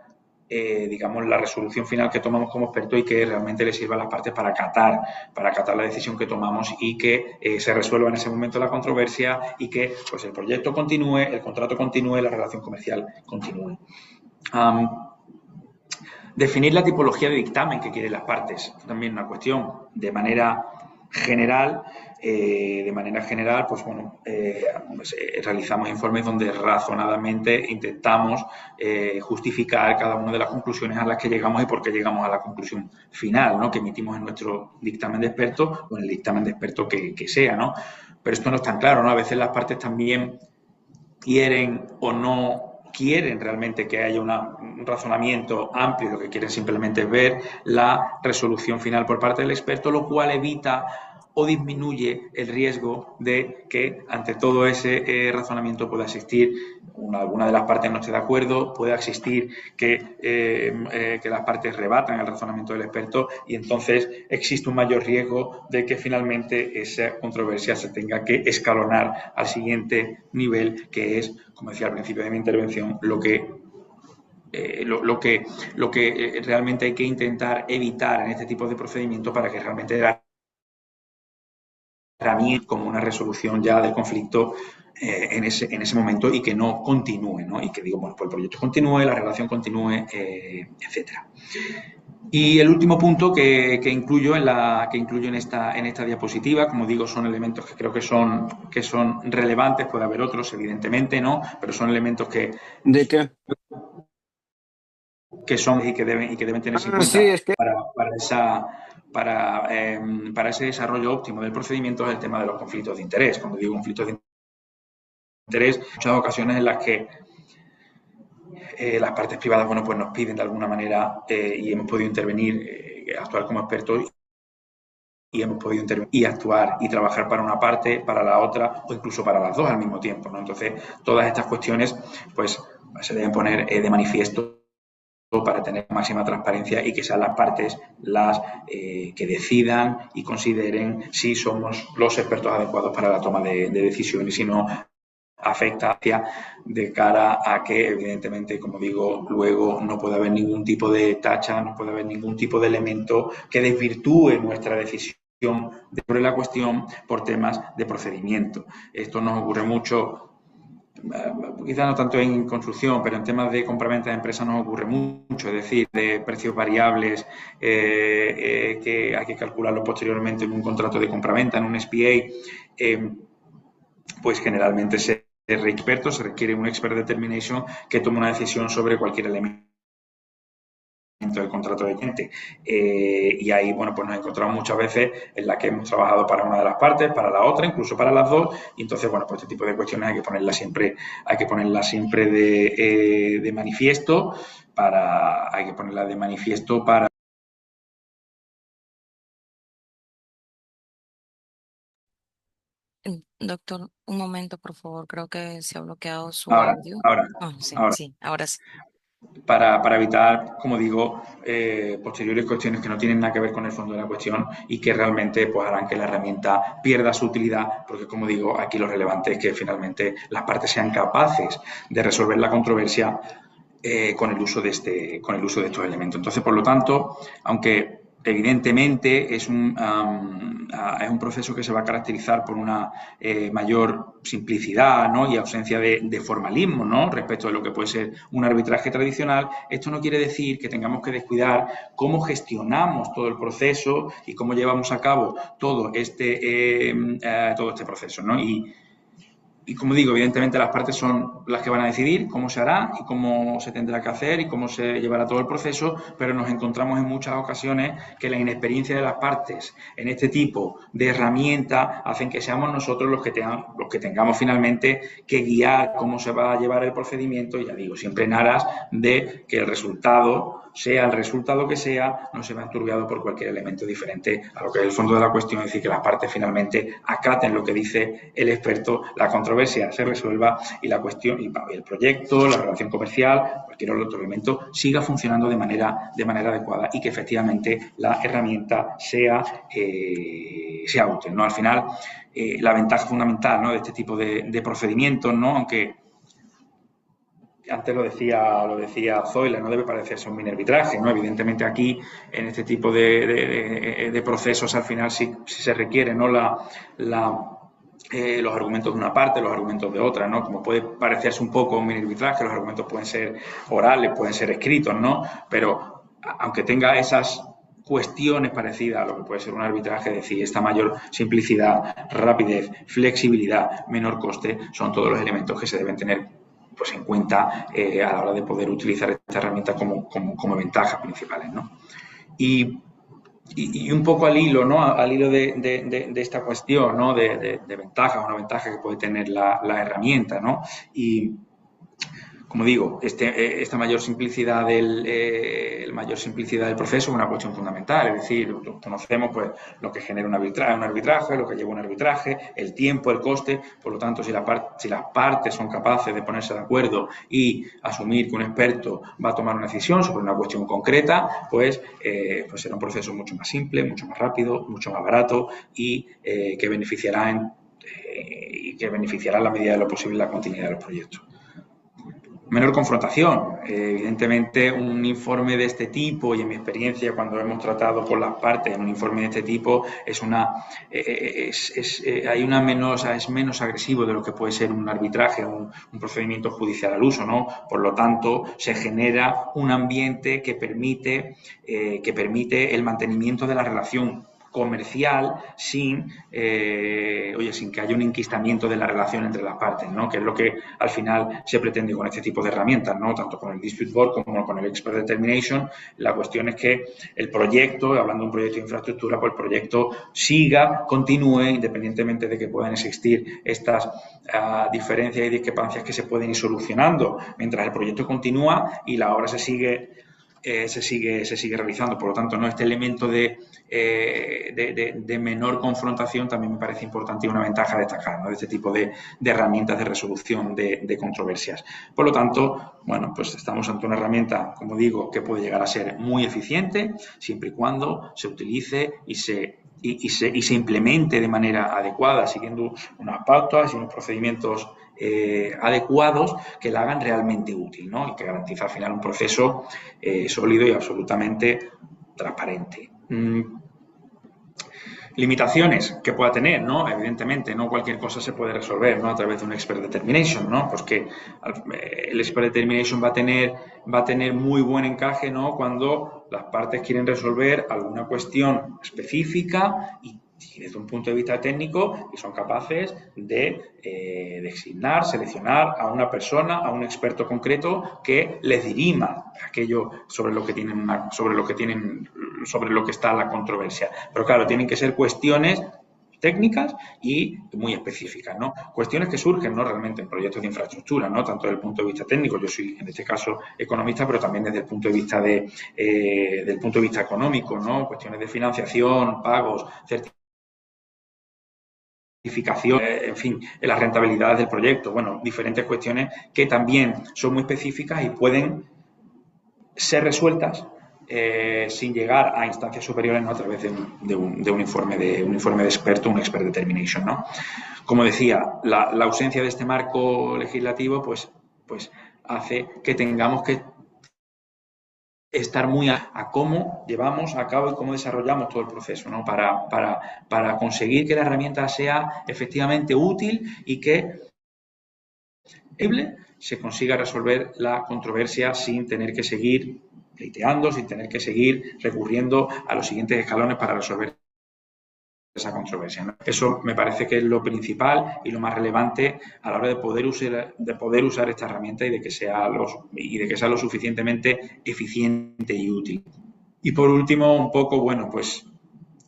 digamos, la resolución final que tomamos como experto y que realmente le sirva a las partes para acatar la decisión que tomamos y que se resuelva en ese momento la controversia y que pues, el proyecto continúe, el contrato continúe, la relación comercial continúe. Definir la tipología de dictamen que quieren las partes, también una cuestión de manera general. Pues bueno, realizamos informes donde razonadamente intentamos justificar cada una de las conclusiones a las que llegamos y por qué llegamos a la conclusión final, ¿no?, que emitimos en nuestro dictamen de expertos o en el dictamen de experto que sea, ¿no? Pero esto no es tan claro, ¿no? A veces las partes también quieren o no quieren realmente que haya un razonamiento amplio, lo que quieren simplemente es ver la resolución final por parte del experto, lo cual evita o disminuye el riesgo de que ante todo ese razonamiento pueda existir alguna de las partes no esté de acuerdo, pueda existir que las partes rebatan el razonamiento del experto y entonces existe un mayor riesgo de que finalmente esa controversia se tenga que escalonar al siguiente nivel, que es, como decía al principio de mi intervención, lo que realmente hay que intentar evitar en este tipo de procedimientos para que realmente la herramienta como una resolución ya del conflicto en ese momento y que no continúe, ¿no? Y que digo, bueno, pues el proyecto continúe, la relación continúe, etcétera. Y el último punto que incluyo en esta diapositiva, como digo, son elementos que creo que son relevantes, puede haber otros, evidentemente, ¿no? Pero son elementos que son y que deben tenerse en cuenta Sí, es que... para ese desarrollo óptimo del procedimiento es el tema de los conflictos de interés. Cuando digo conflictos de interés, muchas ocasiones en las que las partes privadas, bueno, pues nos piden de alguna manera y hemos podido intervenir, actuar como expertos y hemos podido intervenir y actuar y trabajar para una parte, para la otra o incluso para las dos al mismo tiempo, ¿no? Entonces, todas estas cuestiones, pues, se deben poner de manifiesto para tener máxima transparencia y que sean las partes las que decidan y consideren si somos los expertos adecuados para la toma de decisiones y si no afecta de cara a que, evidentemente, como digo, luego no puede haber ningún tipo de tacha, no puede haber ningún tipo de elemento que desvirtúe nuestra decisión sobre la cuestión por temas de procedimiento. Esto nos ocurre mucho, quizá no tanto en construcción, pero en temas de compraventa de empresas nos ocurre mucho, es decir, de precios variables que hay que calcularlo posteriormente en un contrato de compraventa, en un SPA, pues generalmente se requiere un expert determination que tome una decisión sobre cualquier elemento del contrato de cliente. Y ahí, bueno, pues nos encontramos muchas veces en la que hemos trabajado para una de las partes, para la otra, incluso para las dos, y entonces, bueno, pues este tipo de cuestiones hay que ponerlas siempre de manifiesto para Doctor, un momento, por favor. Creo que se ha bloqueado su ahora, audio. Sí, ahora. sí, ahora sí. Para evitar, como digo, posteriores cuestiones que no tienen nada que ver con el fondo de la cuestión y que realmente pues, harán que la herramienta pierda su utilidad, porque, como digo, aquí lo relevante es que finalmente las partes sean capaces de resolver la controversia con el uso de estos elementos. Entonces, por lo tanto, aunque evidentemente es un proceso que se va a caracterizar por una mayor simplicidad, ¿no?, y ausencia de formalismo, ¿no?, respecto de lo que puede ser un arbitraje tradicional, esto no quiere decir que tengamos que descuidar cómo gestionamos todo el proceso y cómo llevamos a cabo todo este proceso, ¿no? Y y como digo, evidentemente las partes son las que van a decidir cómo se hará y cómo se tendrá que hacer y cómo se llevará todo el proceso, pero nos encontramos en muchas ocasiones que la inexperiencia de las partes en este tipo de herramientas hacen que seamos nosotros los que tengamos finalmente que guiar cómo se va a llevar el procedimiento, y ya digo, siempre en aras de que el resultado, sea el resultado que sea, no se vea enturbiado por cualquier elemento diferente a lo que es el fondo de la cuestión, es decir, que las partes finalmente acaten lo que dice el experto, la controversia se resuelva y la cuestión, y el proyecto, la relación comercial, cualquier otro elemento siga funcionando de manera adecuada y que efectivamente la herramienta sea útil, ¿no? Al final, la ventaja fundamental, ¿no?, de este tipo de procedimientos, ¿no?, aunque antes lo decía Zoila, no debe parecerse un mini arbitraje, ¿no? Evidentemente aquí, en este tipo de procesos, al final sí se requiere, ¿no?, los argumentos de una parte, los argumentos de otra, ¿no? Como puede parecerse un poco un mini arbitraje, los argumentos pueden ser orales, pueden ser escritos, ¿no? Pero aunque tenga esas cuestiones parecidas a lo que puede ser un arbitraje, es decir, esta mayor simplicidad, rapidez, flexibilidad, menor coste, son todos los elementos que se deben tener pues en cuenta a la hora de poder utilizar esta herramienta como ventajas principales, ¿no? Y un poco al hilo, ¿no?, al hilo de esta cuestión, ¿no?, de ventajas o no ventajas que puede tener la herramienta, ¿no? Y como digo, esta mayor simplicidad del proceso es una cuestión fundamental, es decir, conocemos pues lo que genera un arbitraje, lo que lleva un arbitraje, el tiempo, el coste, por lo tanto, si las partes son capaces de ponerse de acuerdo y asumir que un experto va a tomar una decisión sobre una cuestión concreta, pues será un proceso mucho más simple, mucho más rápido, mucho más barato y que beneficiará en la medida de lo posible la continuidad de los proyectos. Menor confrontación. Evidentemente, un informe de este tipo, y en mi experiencia cuando hemos tratado con las partes en un informe de este tipo, es menos agresivo de lo que puede ser un arbitraje, un procedimiento judicial al uso, ¿no? Por lo tanto, se genera un ambiente que permite el mantenimiento de la relación comercial sin que haya un enquistamiento de la relación entre las partes, ¿no?, que es lo que al final se pretende con este tipo de herramientas, ¿no?, tanto con el Dispute Board como con el Expert Determination. La cuestión es que el proyecto, hablando de un proyecto de infraestructura, pues el proyecto continúe, independientemente de que puedan existir estas diferencias y discrepancias que se pueden ir solucionando mientras el proyecto continúa y la obra se sigue realizando. Por lo tanto, ¿no?, este elemento de menor confrontación también me parece importante y una ventaja a destacar, ¿no?, de este tipo de herramientas de resolución de controversias. Por lo tanto, bueno, pues estamos ante una herramienta, como digo, que puede llegar a ser muy eficiente siempre y cuando se utilice y se implemente de manera adecuada, siguiendo unas pautas y unos procedimientos adecuados que la hagan realmente útil, ¿no?, y que garantiza al final un proceso sólido y absolutamente transparente. Limitaciones que pueda tener, ¿no? Evidentemente, no cualquier cosa se puede resolver, ¿no?, a través de un Expert Determination, ¿no? Pues que el Expert Determination va a tener muy buen encaje, ¿no?, cuando las partes quieren resolver alguna cuestión específica y desde un punto de vista técnico y son capaces de designar, seleccionar a una persona, a un experto concreto que les dirima aquello sobre lo que está la controversia. Pero claro, tienen que ser cuestiones técnicas y muy específicas, ¿no? Cuestiones que surgen, ¿no?, realmente en proyectos de infraestructura, ¿no?, tanto desde el punto de vista técnico, yo soy en este caso economista, pero también desde el punto de vista económico, ¿no?, cuestiones de financiación, pagos, certificación, en fin, las rentabilidades del proyecto, bueno, diferentes cuestiones que también son muy específicas y pueden ser resueltas sin llegar a instancias superiores, ¿no?, a través de un informe de experto, un Expert Determination, ¿no? Como decía, la ausencia de este marco legislativo pues hace que tengamos que estar muy a cómo llevamos a cabo y cómo desarrollamos todo el proceso, ¿no?, para conseguir que la herramienta sea efectivamente útil y que se consiga resolver la controversia sin tener que seguir pleiteando, sin tener que seguir recurriendo a los siguientes escalones para resolver esa controversia, ¿no? Eso me parece que es lo principal y lo más relevante a la hora de poder usar esta herramienta y de que sea lo suficientemente eficiente y útil. Y por último, un poco, bueno, pues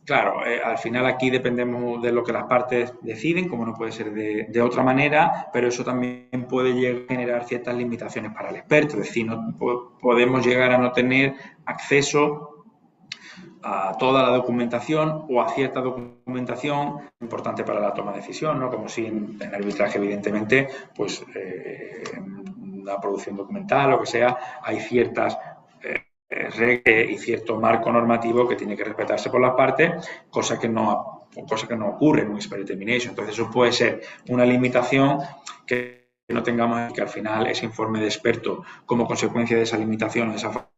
claro, al final aquí dependemos de lo que las partes deciden, como no puede ser de otra manera, pero eso también puede llegar a generar ciertas limitaciones para el experto, es decir, no podemos llegar a no tener acceso a toda la documentación o a cierta documentación importante para la toma de decisión, ¿no? Como si en arbitraje, evidentemente, pues en la producción documental o que sea, hay ciertas reglas y cierto marco normativo que tiene que respetarse por las partes, cosa que no ocurre en un expert determination. Entonces, eso puede ser una limitación que no tengamos y que al final ese informe de experto, como consecuencia de esa limitación, de esa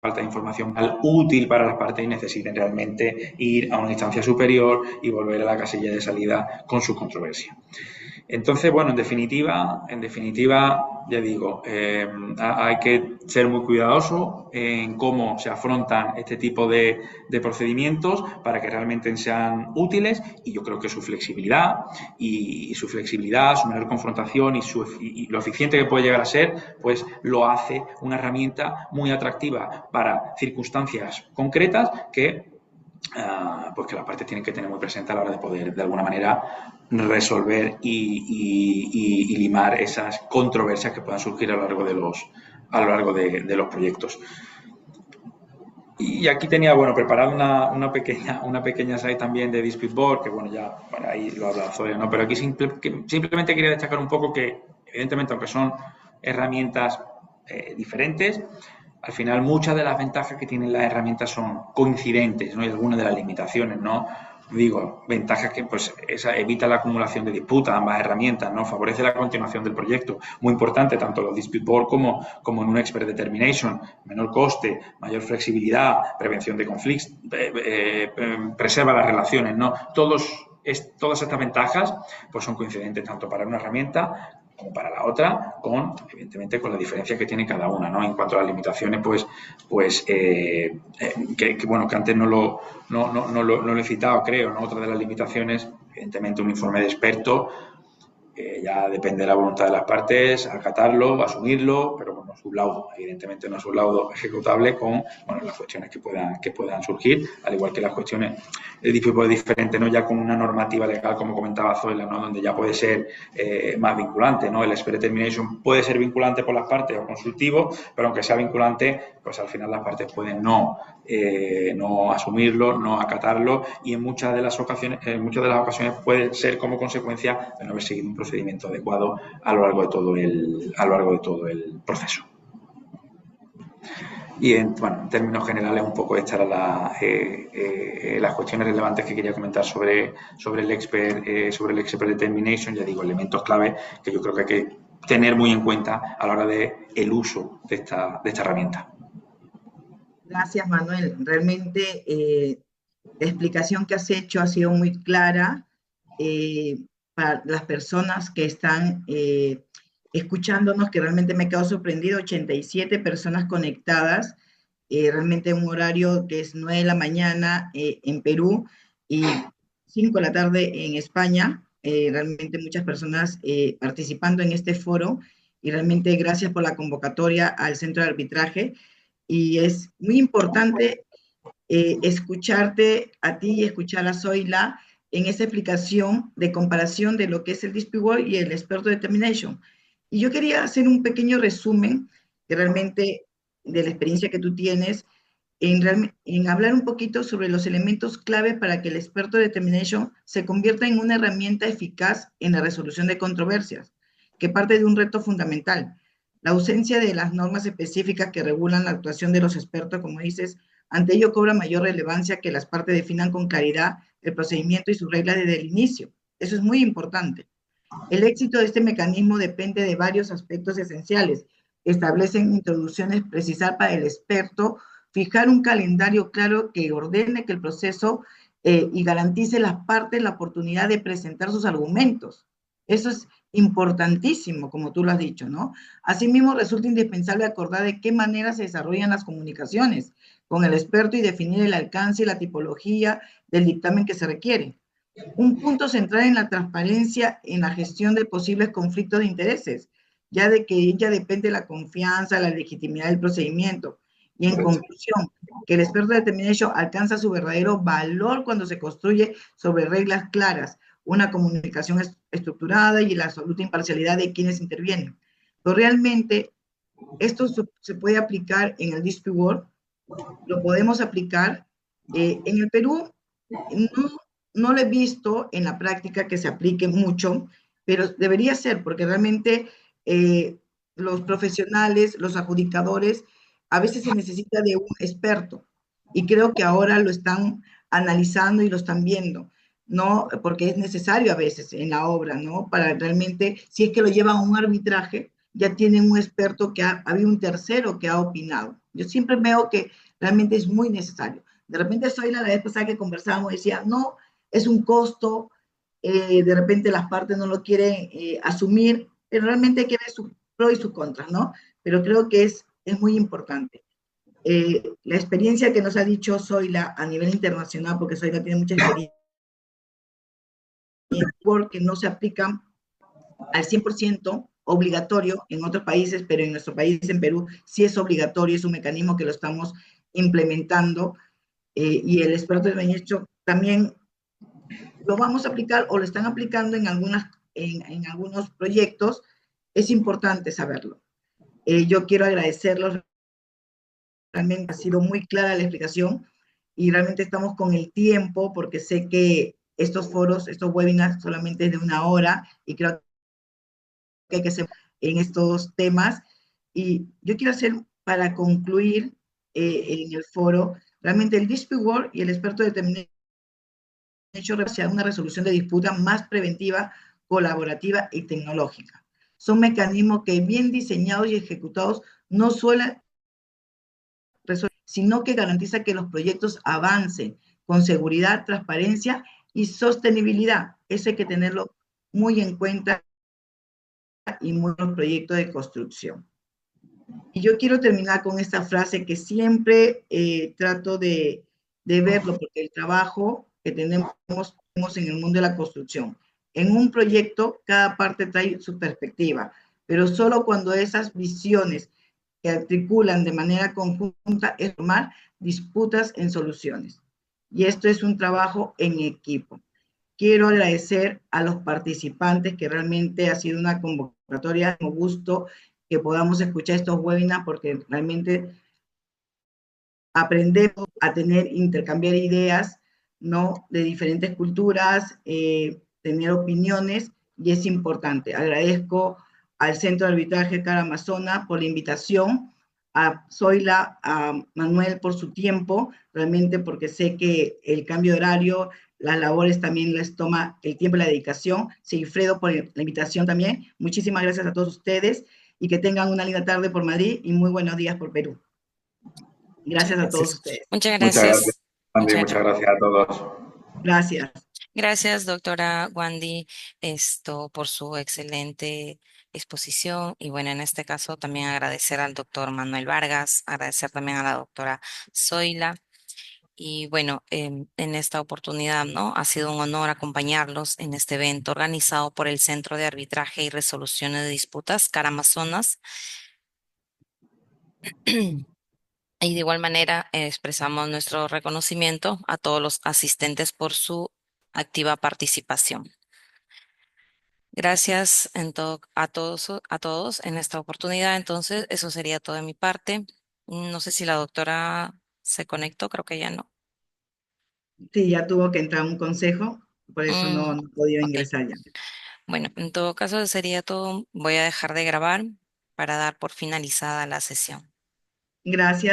falta de información útil para las partes y necesiten realmente ir a una instancia superior y volver a la casilla de salida con su controversia. Entonces, bueno, en definitiva, ya digo, hay que ser muy cuidadoso en cómo se afrontan este tipo de procedimientos para que realmente sean útiles, y yo creo que su flexibilidad, su menor confrontación y lo eficiente que puede llegar a ser, pues lo hace una herramienta muy atractiva para circunstancias concretas que pues que las partes tienen que tener muy presente a la hora de poder, de alguna manera, resolver y limar esas controversias que puedan surgir a lo largo de los proyectos. Y aquí tenía, bueno, preparada una pequeña slide también de Dispute Board, que bueno, ahí lo ha hablado Zoe, ¿no? Pero aquí simplemente quería destacar un poco que, evidentemente, aunque son herramientas diferentes, al final muchas de las ventajas que tienen las herramientas son coincidentes, ¿no? Y algunas de las limitaciones, ¿no? Digo, ventajas que pues evita la acumulación de disputas, ambas herramientas, ¿no? Favorece la continuación del proyecto, muy importante, tanto los dispute board como en un expert determination, menor coste, mayor flexibilidad, prevención de conflictos, preserva las relaciones, ¿no? Todas estas ventajas pues son coincidentes tanto para una herramienta como para la otra, evidentemente con la diferencia que tiene cada una, ¿no? En cuanto a las limitaciones, bueno, que antes no lo he citado, creo, ¿no? Otra de las limitaciones, evidentemente, un informe de experto, ya depende de la voluntad de las partes, acatarlo, asumirlo, pero bueno, su laudo, evidentemente no es un laudo ejecutable con, bueno, las cuestiones que puedan surgir, al igual que las cuestiones, el tipo es diferente, ¿no? Ya con una normativa legal, como comentaba Zoila, ¿no? Donde ya puede ser más vinculante, ¿no? El expert determination puede ser vinculante por las partes o consultivo, pero aunque sea vinculante, pues al final las partes pueden no asumirlo, no acatarlo, y en muchas de las ocasiones puede ser como consecuencia de no haber seguido un procedimiento adecuado a lo largo de todo el proceso. Y en términos generales, un poco estas eran las cuestiones relevantes que quería comentar sobre el expert determination. Ya digo, elementos clave que yo creo que hay que tener muy en cuenta a la hora del uso de esta herramienta. Gracias, Manuel. Realmente la explicación que has hecho ha sido muy clara para las personas que están escuchándonos, que realmente me he quedado sorprendido, 87 personas conectadas, realmente un horario que es 9 de la mañana en Perú y 5 de la tarde en España, realmente muchas personas participando en este foro, y realmente gracias por la convocatoria al Centro de Arbitraje, y es muy importante escucharte a ti y escuchar a Zoila en esa explicación de comparación de lo que es el Dispute Board y el Experto Determination. Y yo quería hacer un pequeño resumen que realmente de la experiencia que tú tienes en hablar un poquito sobre los elementos clave para que el Experto Determination se convierta en una herramienta eficaz en la resolución de controversias, que parte de un reto fundamental. La ausencia de las normas específicas que regulan la actuación de los expertos, como dices, ante ello cobra mayor relevancia que las partes definan con claridad el procedimiento y sus reglas desde el inicio. Eso es muy importante. El éxito de este mecanismo depende de varios aspectos esenciales. Establecen introducciones precisas para el experto, fijar un calendario claro que ordene que el proceso y garantice a las partes la oportunidad de presentar sus argumentos. Eso es importantísimo, como tú lo has dicho, ¿no? Asimismo, resulta indispensable acordar de qué manera se desarrollan las comunicaciones, con el experto y definir el alcance y la tipología del dictamen que se requiere. Un punto central en la transparencia en la gestión de posibles conflictos de intereses, ya de que ella depende de la confianza, la legitimidad del procedimiento. Y en conclusión, que el experto determination alcanza su verdadero valor cuando se construye sobre reglas claras, una comunicación estructurada y la absoluta imparcialidad de quienes intervienen. Pero realmente esto se puede aplicar en el dispute board, lo podemos aplicar. En el Perú no, no lo he visto en la práctica que se aplique mucho, pero debería ser, porque realmente los profesionales, los adjudicadores, a veces se necesita de un experto, y creo que ahora lo están analizando y lo están viendo, ¿no? Porque es necesario a veces en la obra, ¿no? Para realmente, si es que lo llevan a un arbitraje, ya tienen un experto que ha habido un tercero que ha opinado. Yo siempre veo que realmente es muy necesario. De repente soy la vez pasada que conversábamos, decía, no, es un costo, de repente las partes no lo quieren asumir, pero realmente hay que ver sus pros y sus contras, ¿no? Pero creo que es muy importante. La experiencia que nos ha dicho Zoila a nivel internacional, porque Zoila tiene mucha experiencia, porque no se aplican al 100% obligatorio en otros países, pero en nuestro país, en Perú, sí es obligatorio, es un mecanismo que lo estamos implementando, y el experto de derecho también lo vamos a aplicar o lo están aplicando en algunos proyectos. Es importante saberlo. Yo quiero agradecerlos, realmente ha sido muy clara la explicación y realmente estamos con el tiempo porque sé que estos foros, estos webinars solamente es de 1 hora y creo que hay que ser en estos temas. Y yo quiero hacer, para concluir en el foro, realmente el dispute board y el experto determinado hecho hacia una resolución de disputa más preventiva, colaborativa y tecnológica. Son mecanismos que bien diseñados y ejecutados no suelen resolver, sino que garantiza que los proyectos avancen con seguridad, transparencia y sostenibilidad. Eso hay que tenerlo muy en cuenta y muchos proyectos de construcción. Y yo quiero terminar con esta frase que siempre trato de verlo, porque el trabajo que tenemos en el mundo de la construcción, en un proyecto cada parte trae su perspectiva, pero solo cuando esas visiones que articulan de manera conjunta es tomar disputas en soluciones. Y esto es un trabajo en equipo. Quiero agradecer a los participantes, que realmente ha sido una convocatoria, un gusto que podamos escuchar estos webinars, porque realmente aprendemos a intercambiar ideas, ¿no? De diferentes culturas, tener opiniones, y es importante. Agradezco al Centro de Arbitraje Cara Amazona por la invitación, a Zoila, a Manuel por su tiempo, realmente porque sé que el cambio de horario, las labores también les toma el tiempo y la dedicación. Sigfredo por la invitación también. Muchísimas gracias a todos ustedes y que tengan una linda tarde por Madrid y muy buenos días por Perú. Muchas Gracias a todos gracias. ustedes. Muchas Muchas gracias, gracias. Andy. Muchas Muchas gracias. gracias a todos. Gracias. Gracias, doctora Wandy, por su excelente exposición. Y bueno, en este caso también agradecer al doctor Manuel Vargas, agradecer también a la doctora Zoila. Y bueno, en esta oportunidad, ¿no? Ha sido un honor acompañarlos en este evento organizado por el Centro de Arbitraje y Resolución de Disputas, CAR Amazonas. Y de igual manera expresamos nuestro reconocimiento a todos los asistentes por su activa participación. Gracias a todos en esta oportunidad. Entonces, eso sería todo de mi parte. No sé si la doctora se conectó, creo que ya no. Sí, ya tuvo que entrar a un consejo, por eso Mm, no podía ok. ingresar ya. Bueno, en todo caso sería todo. Voy a dejar de grabar para dar por finalizada la sesión. Gracias.